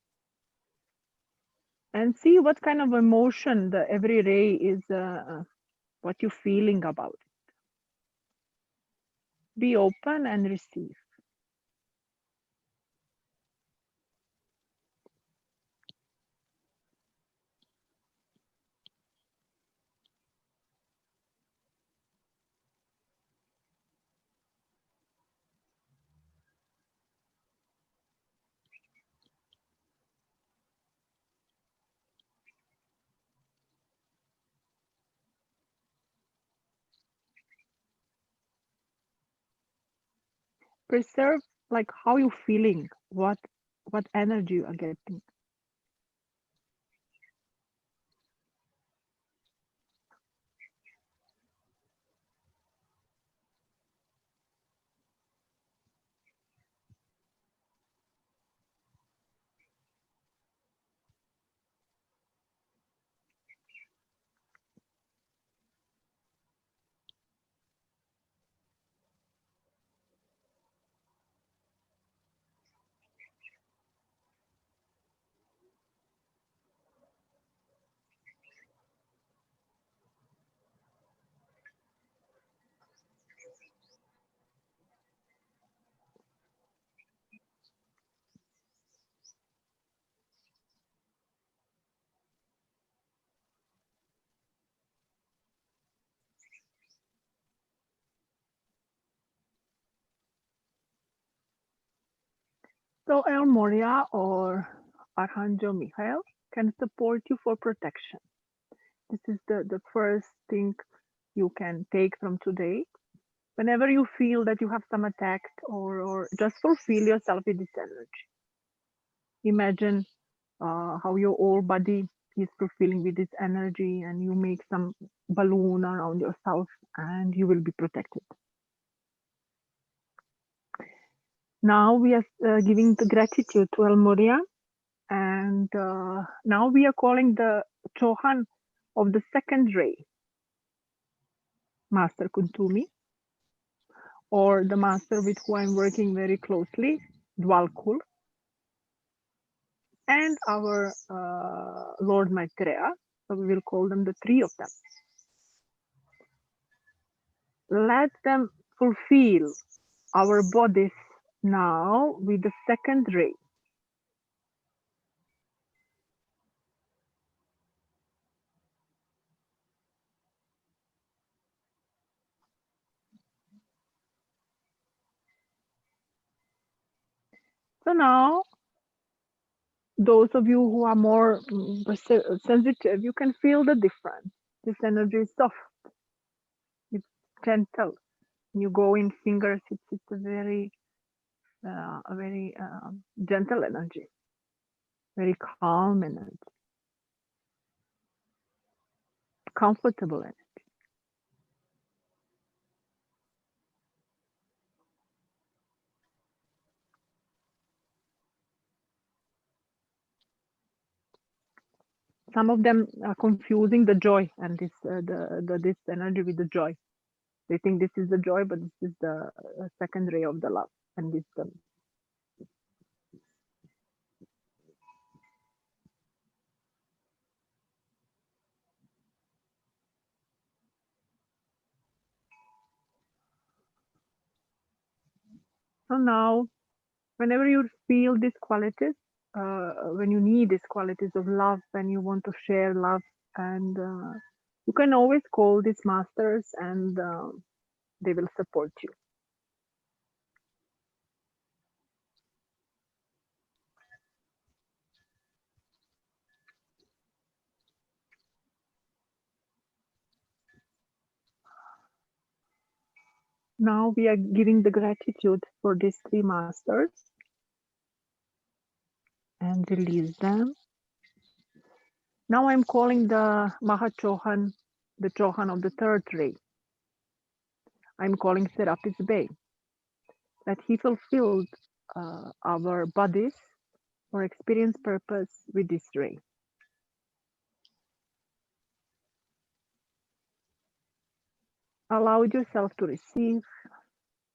[SPEAKER 4] And see what kind of emotion the every ray is, what you're feeling about it. Be open and receive. Preserve like how you feeling, what energy you are getting. So El Moria or Archangel Michael can support you for protection. This is the first thing you can take from today. Whenever you feel that you have some attack or just fulfill yourself with this energy. Imagine how your whole body is fulfilling with this energy, and you make some balloon around yourself and you will be protected. Now we are giving the gratitude to El Moria, and now we are calling the Chohan of the second ray, Master Kuntumi, or the master with who I'm working very closely, Dwalkul, and our Lord Maitreya. So we will call them the three of them. Let them fulfill our bodies now with the second ray. So now, those of you who are more sensitive, you can feel the difference. This energy is soft, it's gentle. You go in fingers, it's a very gentle energy, very calm energy, comfortable energy. Some of them are confusing the joy and this this energy with the joy. They think this is the joy, but this is the second ray of the love and wisdom. So now, whenever you feel these qualities, when you need these qualities of love and you want to share love, and you can always call these masters and they will support you. Now we are giving the gratitude for these three masters and release them. Now I'm calling the Mahachohan, the Chohan of the third ray. I'm calling Serapis Bey, that he fulfilled our bodies for experience purpose with this ray. Allow yourself to receive,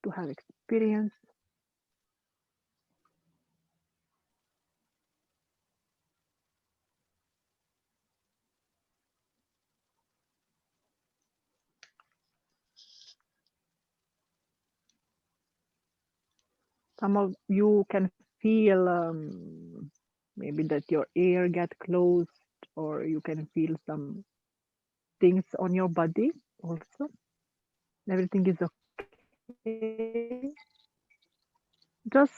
[SPEAKER 4] to have experience. Some of you can feel maybe that your ear get closed, or you can feel some things on your body also. Everything is okay. Just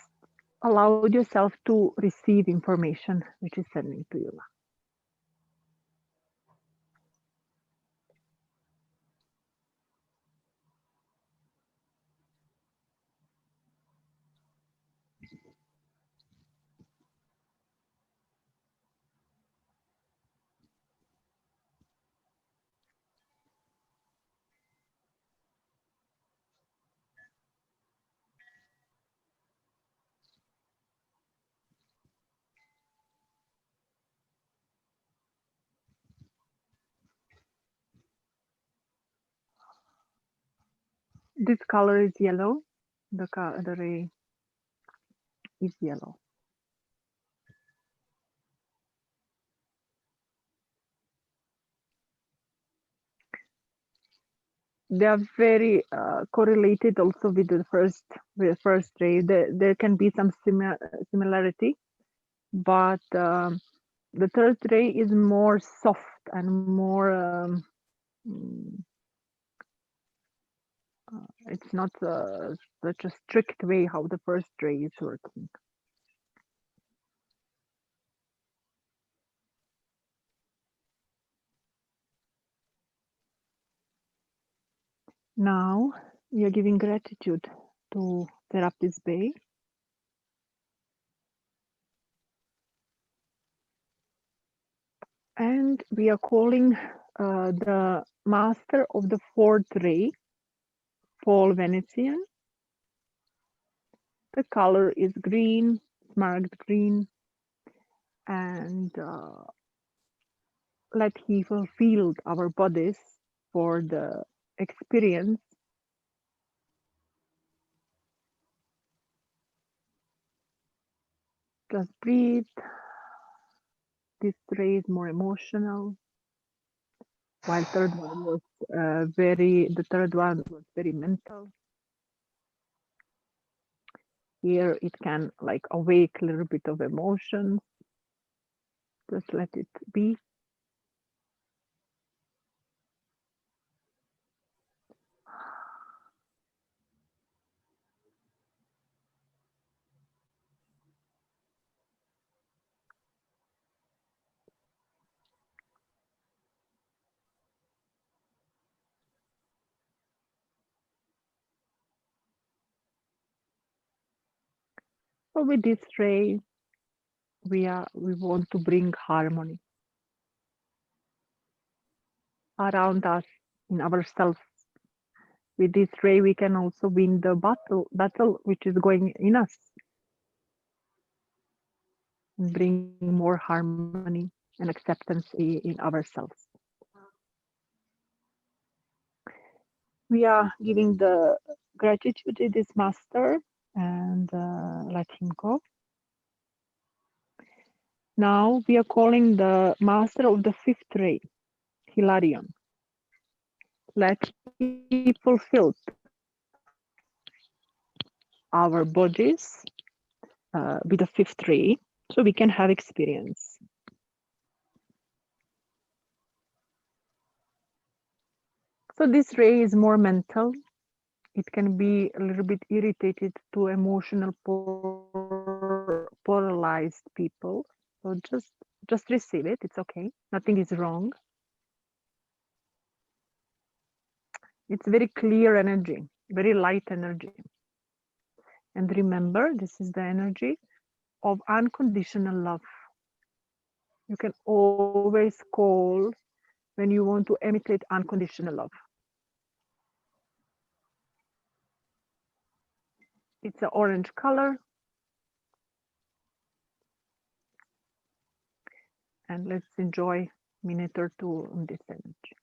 [SPEAKER 4] allow yourself to receive information which is sending to you. This color is yellow. The ray is yellow. They are very correlated also with the first ray. There can be some similarity, but the third ray is more soft and more. It's not such a strict way how the first ray is working. Now we are giving gratitude to Therapist Bay. And we are calling the master of the fourth ray, Paul Venetian. The color is green, marked green, and let he fulfill our bodies for the experience. Just breathe. This ray is more emotional, while third one was the third one was very mental. Here it can like awake a little bit of emotions. Just let it be. So with this ray, we want to bring harmony around us, in ourselves. With this ray, we can also win the battle which is going in us, and bring more harmony and acceptance in ourselves. We are giving the gratitude to this master and let him go. Now we are calling the master of the fifth ray, Hilarion. Let he fulfill our bodies with the fifth ray so we can have experience. So this ray is more mental. It can be a little bit irritated to emotional polarized people. So just receive it. It's okay. Nothing is wrong. It's very clear energy, very light energy. And remember, this is the energy of unconditional love. You can always call when you want to imitate unconditional love. It's an orange color. And let's enjoy a minute or two on this energy.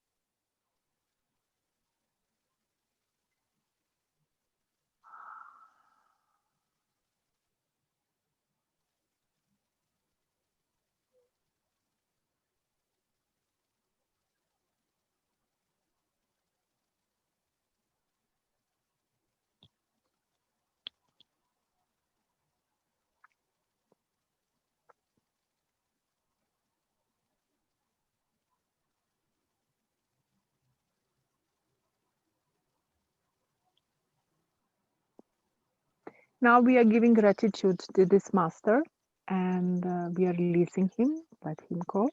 [SPEAKER 4] Now we are giving gratitude to this master and we are releasing him, let him go.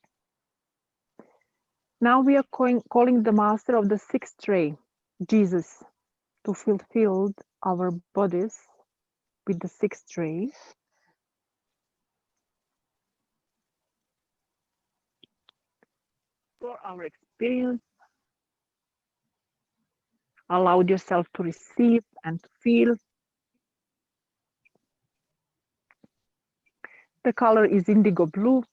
[SPEAKER 4] Now we are calling the master of the sixth ray, Jesus, to fulfill our bodies with the sixth ray. For our experience, allow yourself to receive and to feel. The color is indigo blue.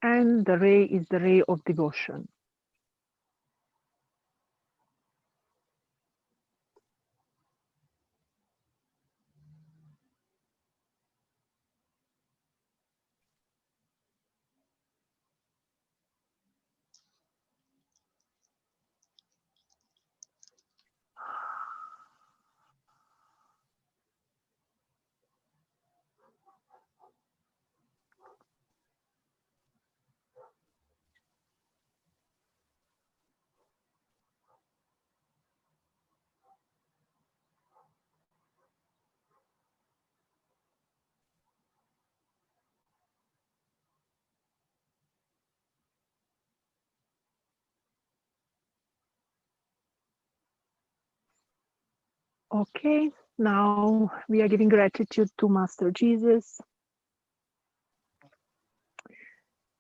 [SPEAKER 4] And the ray is the ray of devotion. Okay, now we are giving gratitude to Master Jesus,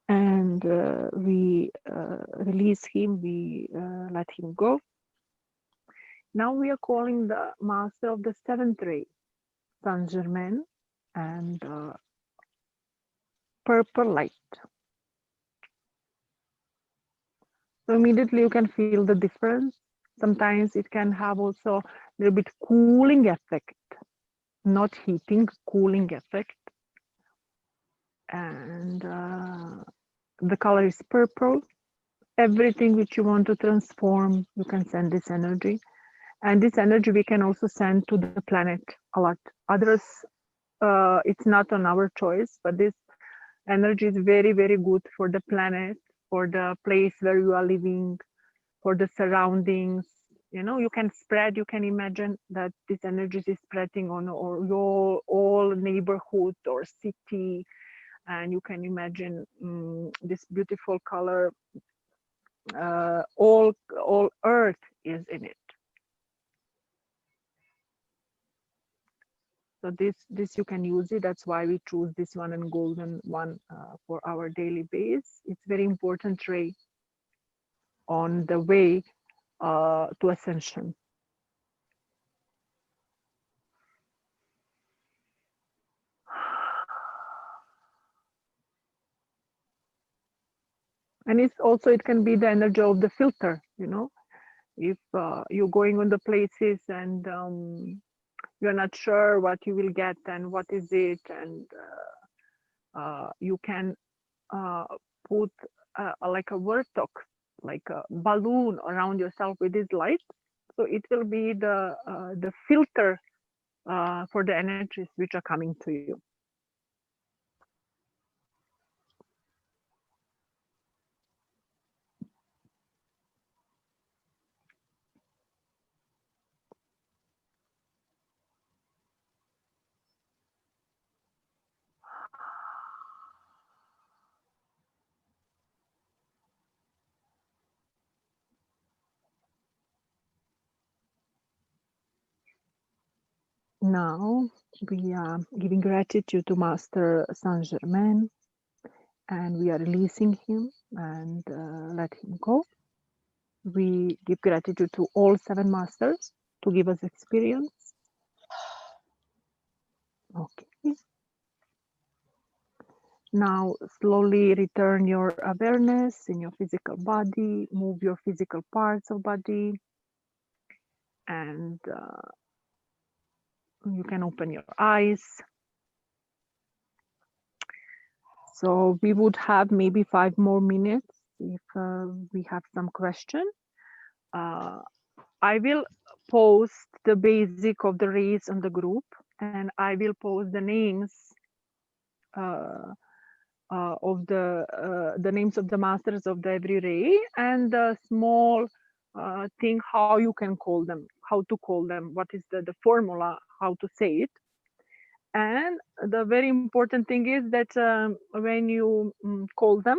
[SPEAKER 4] and we release him, we let him go. Now we are calling the Master of the Seventh Ray, Saint Germain, and purple light. So immediately you can feel the difference. Sometimes it can have also a little bit cooling effect, not heating, cooling effect. And the color is purple. Everything which you want to transform, you can send this energy. And this energy we can also send to the planet a lot. Others, it's not on our choice, but this energy is very, very good for the planet, for the place where you are living, for the surroundings. You know, you can spread, you can imagine that this energy is spreading on your all neighborhood or city, and you can imagine this beautiful color. All earth is in it. So this you can use it. That's why we choose this one and golden one for our daily base. It's very important ray on the way to ascension. And it's also, it can be the energy of the filter, you know, if you're going on the places and you're not sure what you will get and what is it, and you can put like a vortex, like a balloon around yourself with this light. So it will be the filter for the energies which are coming to you. Now we are giving gratitude to Master Saint Germain, and we are releasing him and let him go. We give gratitude to all 7 masters to give us experience. Okay. Now slowly return your awareness in your physical body, move your physical parts of body, and you can open your eyes. So we would have maybe 5 more minutes if we have some question. I will post the basic of the race on the group, and I will post the names of the names of the masters of the every ray, and the small thing how you can call them, how to call them, what is the formula, how to say it. And the very important thing is that when you call them,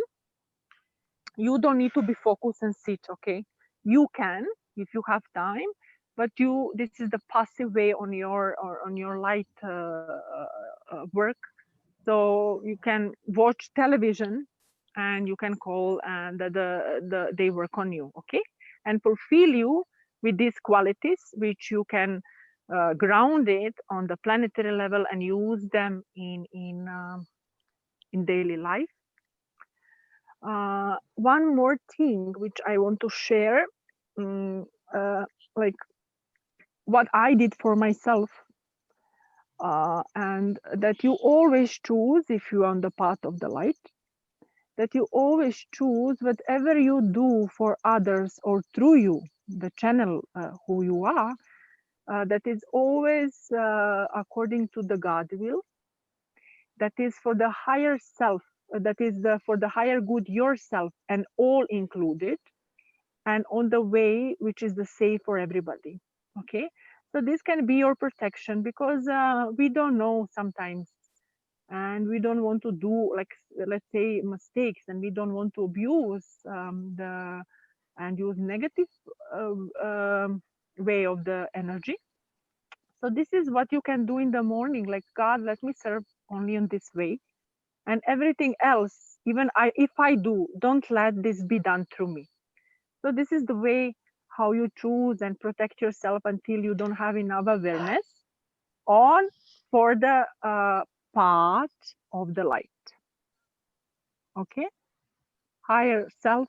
[SPEAKER 4] you don't need to be focused and sit, okay? You can, if you have time, but this is the passive way on your light work. So you can watch television and you can call, and they work on you, okay? And fulfill you with these qualities, which you can ground it on the planetary level and use them in daily life. One more thing which I want to share, like what I did for myself, and that you always choose, if you're on the path of the light, that you always choose whatever you do for others or through you, the channel who you are, that is always according to the God will, that is for the higher self, that is for the higher good yourself and all included, and on the way which is the safe for everybody. Okay, so this can be your protection, because we don't know sometimes, and we don't want to do, like, let's say, mistakes, and we don't want to abuse and use negative way of the energy. So this is what you can do in the morning, like, God, let me serve only in this way. And everything else, even if I do, don't let this be done through me. So this is the way how you choose and protect yourself until you don't have enough awareness on for the path of the light. Okay, higher self,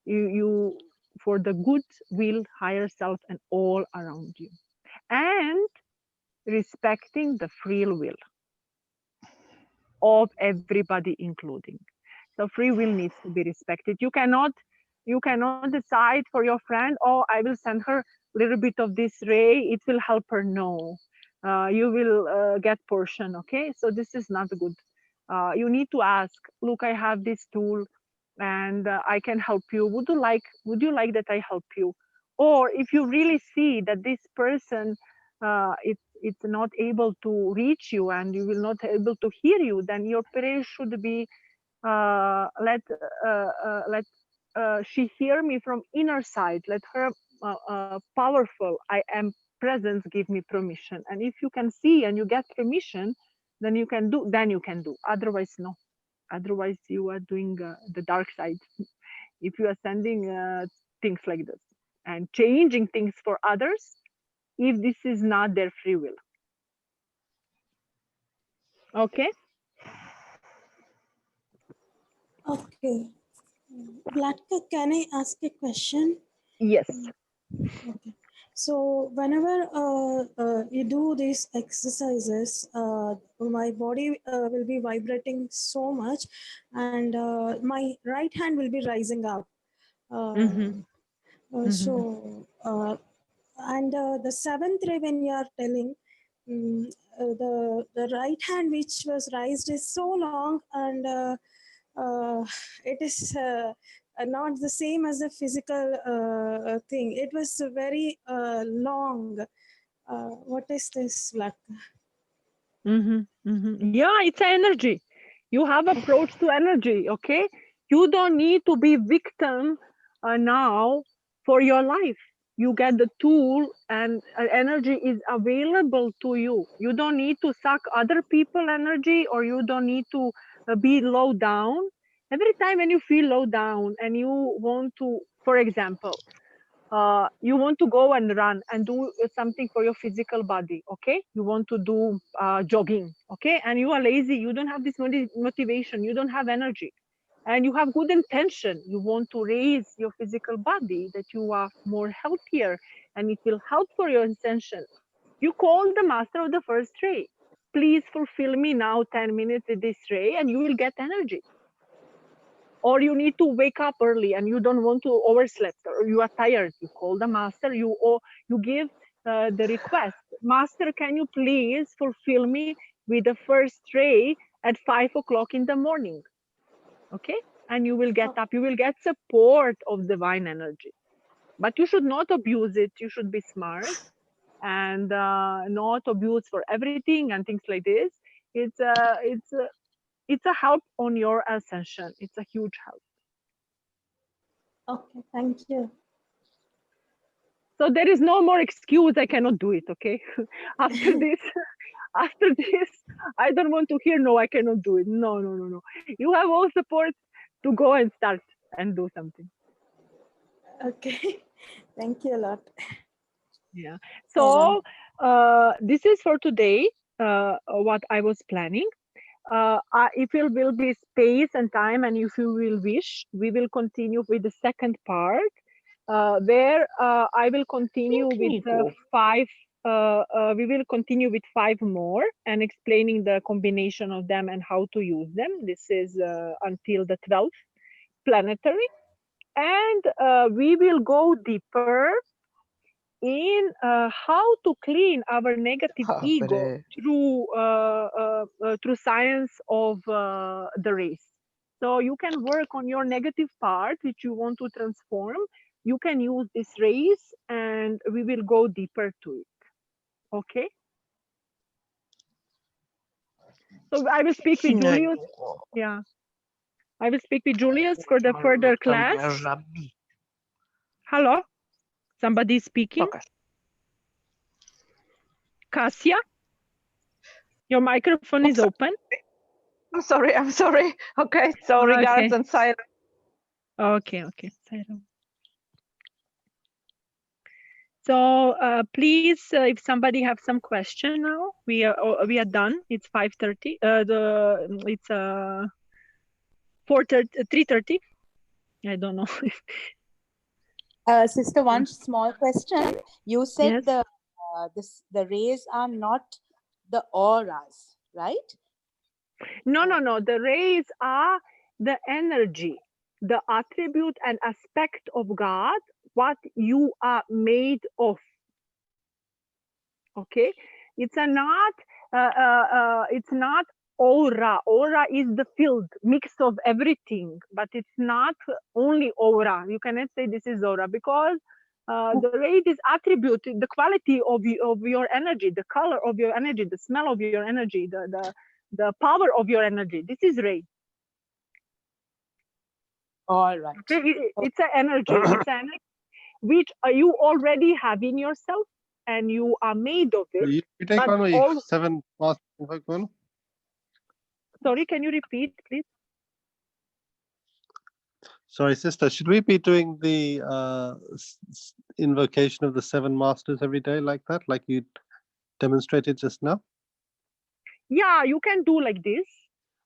[SPEAKER 4] you for the good will, higher self, and all around you, and respecting the free will of everybody, including. So free will needs to be respected. You cannot decide for your friend, oh, I will send her a little bit of this ray, it will help her. No, you will get portion. Okay, so this is not good. You need to ask, look, I have this tool and I can help you. Would you like that I help you? Or if you really see that this person it's not able to reach you and you will not able to hear you, then your prayer should be let she hear me from inner side. Let her powerful I am presence give me permission. And if you can see and you get permission, then you can do. Otherwise, no. Otherwise, you are doing the dark side. If you are sending things like this and changing things for others, if this is not their free will. Okay.
[SPEAKER 6] Okay. Vlatka, can I ask a question?
[SPEAKER 4] Yes.
[SPEAKER 6] Okay. So whenever you do these exercises, my body will be vibrating so much, and my right hand will be rising up. So, the seventh ray, when you are telling, the right hand which was raised is so long, and it is not the same as the physical thing. It was very long. What is this, Vlatka?
[SPEAKER 4] Yeah, it's energy. You have approach to energy. Okay, you don't need to be victim now for your life. You get the tool and energy is available to you. You don't need to suck other people energy, or you don't need to be low down. Every time when you feel low down and you want to, for example, you want to go and run and do something for your physical body, okay? You want to do jogging, okay? And you are lazy, you don't have this motivation, you don't have energy, and you have good intention. You want to raise your physical body, that you are more healthier, and it will help for your intention. You call the master of the first ray. Please fulfill me now 10 minutes with this ray, and you will get energy. Or you need to wake up early and you don't want to oversleep, or you are tired, you call the master, you give the request, master, can you please fulfill me with the first ray at 5 o'clock in the morning? Okay, and you will get up, you will get support of divine energy. But you should not abuse it. You should be smart and not abuse for everything and things like this. It's a help on your ascension. It's a huge help.
[SPEAKER 6] Okay, thank you.
[SPEAKER 4] So there is no more excuse, I cannot do it, okay? After this, I don't want to hear, no, I cannot do it. No. You have all support to go and start and do something.
[SPEAKER 6] Okay, thank you a lot.
[SPEAKER 4] Yeah. So this is for today, what I was planning. If it will be space and time, and if you will wish, we will continue with the second part, where I will continue with five. We will continue with 5 more and explaining the combination of them and how to use them. This is until the 12th planetary, and we will go deeper in how to clean our negative ego through science of the race. So you can work on your negative part which you want to transform. You can use this race and we will go deeper to it. Okay, so I will speak with Julius. Yeah, I will speak with Julius for the further class. Hello, somebody speaking? Kasia, your microphone is open.
[SPEAKER 10] I'm sorry. Okay, so regards
[SPEAKER 4] Okay.
[SPEAKER 10] and Sairam.
[SPEAKER 4] Okay, Sairam. So please, if somebody have some question now, we are done. It's 5:30. It's 4:30, 3:30. I don't know.
[SPEAKER 7] Sister, one small question. You said
[SPEAKER 4] Yes.
[SPEAKER 7] the rays are not the auras, right?
[SPEAKER 4] No. The rays are the energy, the attribute and aspect of God, what you are made of. Okay, it's not aura. Aura is the field mix of everything, but it's not only aura. You cannot say this is aura because the ray is attribute, the quality of your energy, the color of your energy, the smell of your energy, the power of your energy. This is ray.
[SPEAKER 7] All right.
[SPEAKER 4] Okay, it's an energy. It's an energy which you already have in yourself, and you are made of it.
[SPEAKER 5] You take
[SPEAKER 4] but
[SPEAKER 5] on with
[SPEAKER 4] all,
[SPEAKER 5] 7 masters of Equanimity?
[SPEAKER 4] sorry, can you repeat, please?
[SPEAKER 5] Sorry, sister, should we be doing the invocation of the 7 masters every day like that, like you demonstrated just now?
[SPEAKER 4] Yeah, you can do like this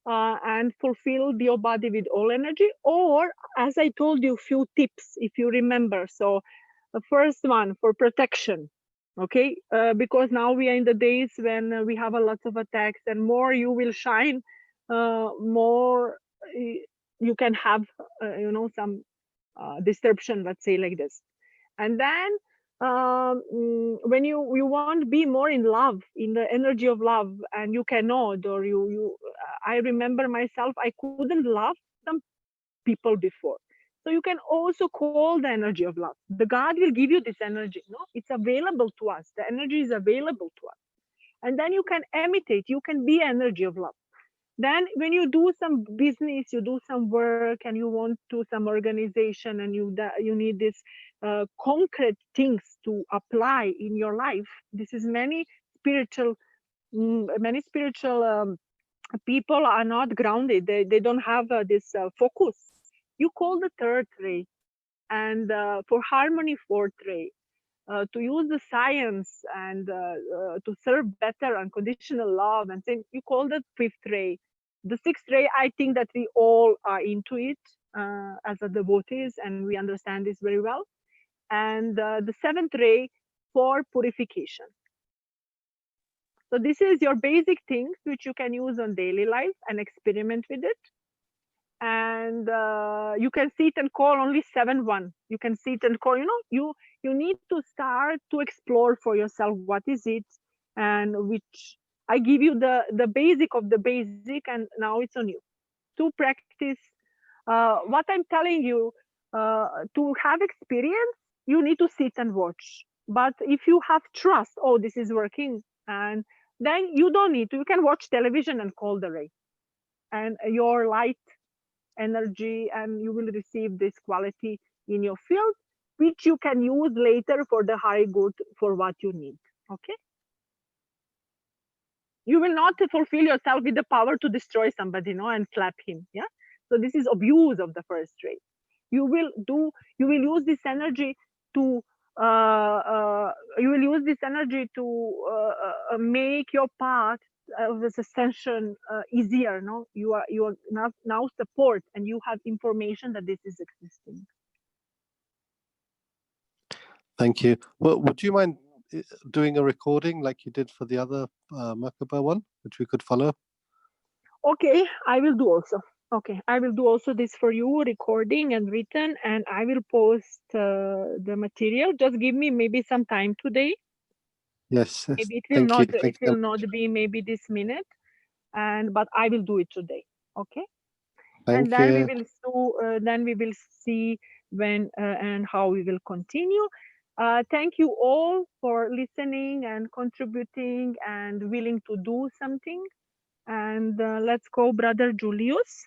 [SPEAKER 4] and fulfill your body with all energy, or as I told you, few tips if you remember. So the first one for protection, okay, because now we are in the days when we have a lot of attacks, and more you will shine, more you can have some disruption, let's say like this. And then when you want to be more in love, in the energy of love, and you cannot, or I remember myself, I couldn't love some people before. So you can also call the energy of love. The God will give you this energy. No, it's available to us. The energy is available to us. And then you can imitate, you can be energy of love. Then when you do some business, you do some work, and you want to some organization, and you need this concrete things to apply in your life. This is many spiritual people are not grounded. They don't have this focus. You call the third ray, and for harmony, fourth ray. To use the science and to serve better unconditional love, and then you call that fifth ray. The sixth ray, I think that we all are into it as a devotees, and we understand this very well. And the seventh ray for purification. So this is your basic things which you can use on daily life and experiment with it. And you can sit and call only 7-1. You can sit and call, you need to start to explore for yourself what is it, and which I give you the basic of the basic, and now it's on you to practice what I'm telling you. To have experience, you need to sit and watch. But if you have trust, oh, this is working, and then you don't need to. You can watch television and call the ray, and your light energy, and you will receive this quality in your field, which you can use later for the high good, for what you need. Okay, you will not fulfill yourself with the power to destroy somebody, and slap him. Yeah, so this is abuse of the first ray. You will use this energy to make your path of this ascension easier. No, you are now support, and you have information that this is existing.
[SPEAKER 5] Thank you. Well, would you mind doing a recording like you did for the other Merkaba one, which we could follow?
[SPEAKER 4] Okay, I will do also. Okay, I will do also this for you, recording and written, and I will post the material. Just give me maybe some time today.
[SPEAKER 5] Yes.
[SPEAKER 4] Maybe it will not. It will not be maybe this minute, but I will do it today. Okay.
[SPEAKER 5] Thank
[SPEAKER 4] and then
[SPEAKER 5] you.
[SPEAKER 4] we will see when and how we will continue. Thank you all for listening and contributing and willing to do something. And let's go, Brother Julius.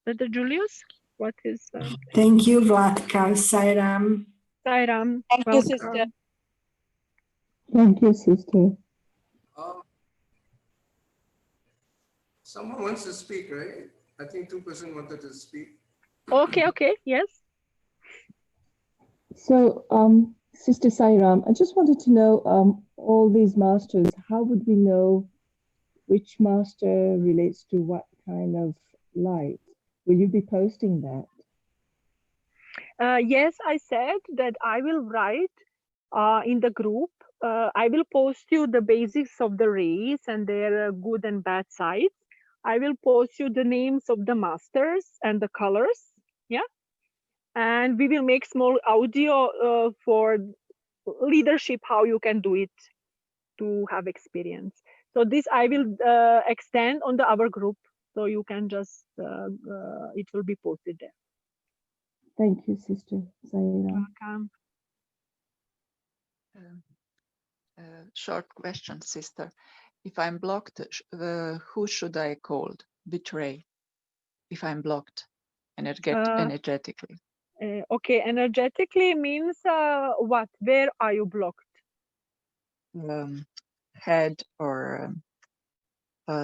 [SPEAKER 4] Brother Julius, what is?
[SPEAKER 11] Thank you, Vladka. Sairam.
[SPEAKER 4] Sairam.
[SPEAKER 7] Thank you, sister.
[SPEAKER 11] Thank you, sister.
[SPEAKER 3] Someone wants to speak, right? I think 2% wanted to speak.
[SPEAKER 4] Okay, yes.
[SPEAKER 12] So, Sister Sairam, I just wanted to know, all these masters, how would we know which master relates to what kind of light? Will you be posting that?
[SPEAKER 4] Yes, I said that I will write in the group. I will post you the basics of the rays and their good and bad sides. I will post you the names of the masters and the colors. Yeah. And we will make small audio for leadership, how you can do it to have experience. So this I will extend on our group. So you can just, it will be posted there.
[SPEAKER 12] Thank you, Sister Sairam.
[SPEAKER 4] Welcome.
[SPEAKER 13] Short question, sister. If I'm blocked, who should I call? Betray. If I'm blocked energetically.
[SPEAKER 4] Okay, energetically means what? Where are you blocked?
[SPEAKER 13] Head or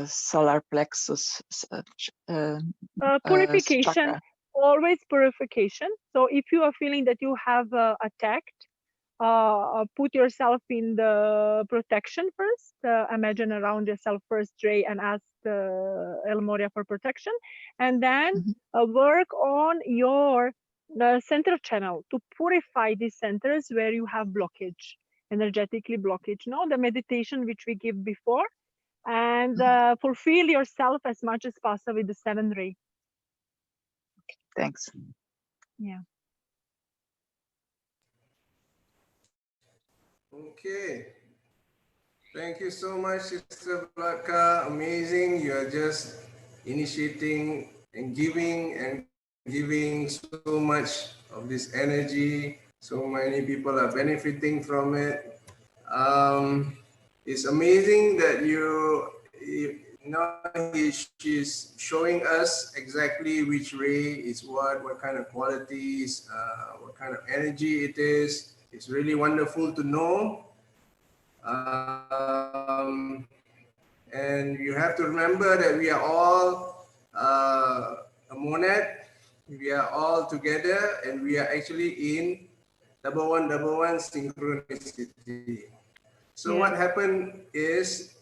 [SPEAKER 13] solar plexus.
[SPEAKER 4] Purification,
[SPEAKER 13] chakra.
[SPEAKER 4] always purification. So if you are feeling that you have attacked, put yourself in the protection first. Imagine around yourself first, Ray, and ask El Moria for protection. And then work on your central channel to purify these centers where you have blockage, energetically blockage. No, the meditation which we give before, and fulfill yourself as much as possible with the 7 ray.
[SPEAKER 13] Thanks.
[SPEAKER 4] Yeah.
[SPEAKER 3] Okay. Thank you so much, Sister Vlatka. Amazing. You are just initiating and giving so much of this energy. So many people are benefiting from it. It's amazing that she's showing us exactly which ray is what kind of qualities, what kind of energy it is. It's really wonderful to know. And you have to remember that we are all a monad. We are all together, and we are actually in 1111 synchronicity. So what happened is,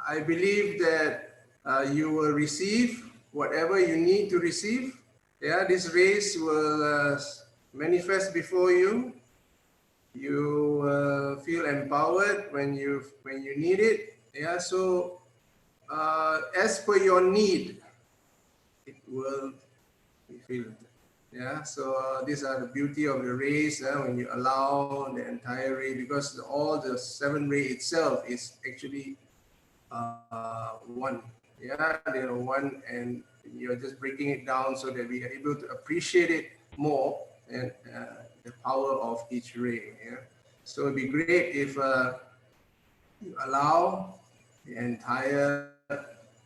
[SPEAKER 3] I believe that you will receive whatever you need to receive. Yeah, this race will manifest before you. You feel empowered when you need it. Yeah, so as per your need, it will be filled. Yeah, so these are the beauty of the rays when you allow the entire ray, because all the 7 ray itself is actually one. Yeah, they are one, and you're just breaking it down so that we are able to appreciate it more, and the power of each ray. Yeah, so it'd be great if you allow the entire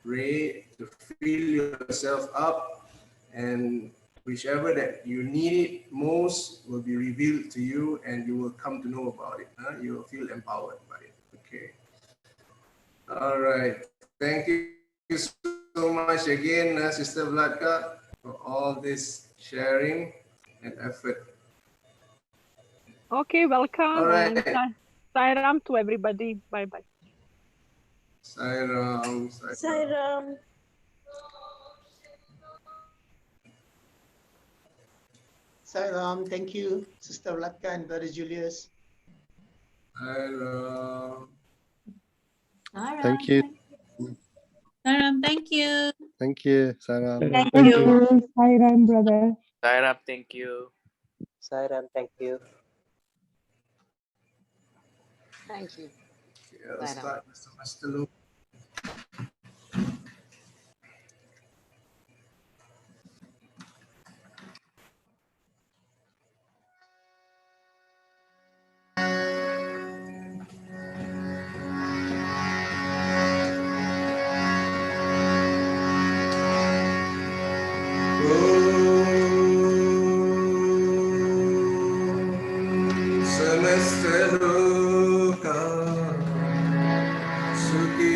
[SPEAKER 3] ray to fill yourself up, and whichever that you need it most will be revealed to you, and you will come to know about it. You will feel empowered by it. Okay. All right. Thank you so much again, Sister Vlatka, for all this sharing and effort.
[SPEAKER 4] Okay, welcome.
[SPEAKER 3] All right.
[SPEAKER 4] And Sairam to everybody. Bye-bye.
[SPEAKER 3] Sairam.
[SPEAKER 6] Sairam.
[SPEAKER 14] Sairam, thank you, Sister Vlatka and Brother Julius.
[SPEAKER 3] Sairam.
[SPEAKER 15] Thank you.
[SPEAKER 16] Sairam, thank you.
[SPEAKER 15] Thank you, Sairam.
[SPEAKER 12] Thank you, Sairam, brother.
[SPEAKER 17] Sairam, thank you.
[SPEAKER 18] Sairam, thank you.
[SPEAKER 7] Thank you.
[SPEAKER 3] Yeah, let's start with the Master Loop. Semesta loka Sukhi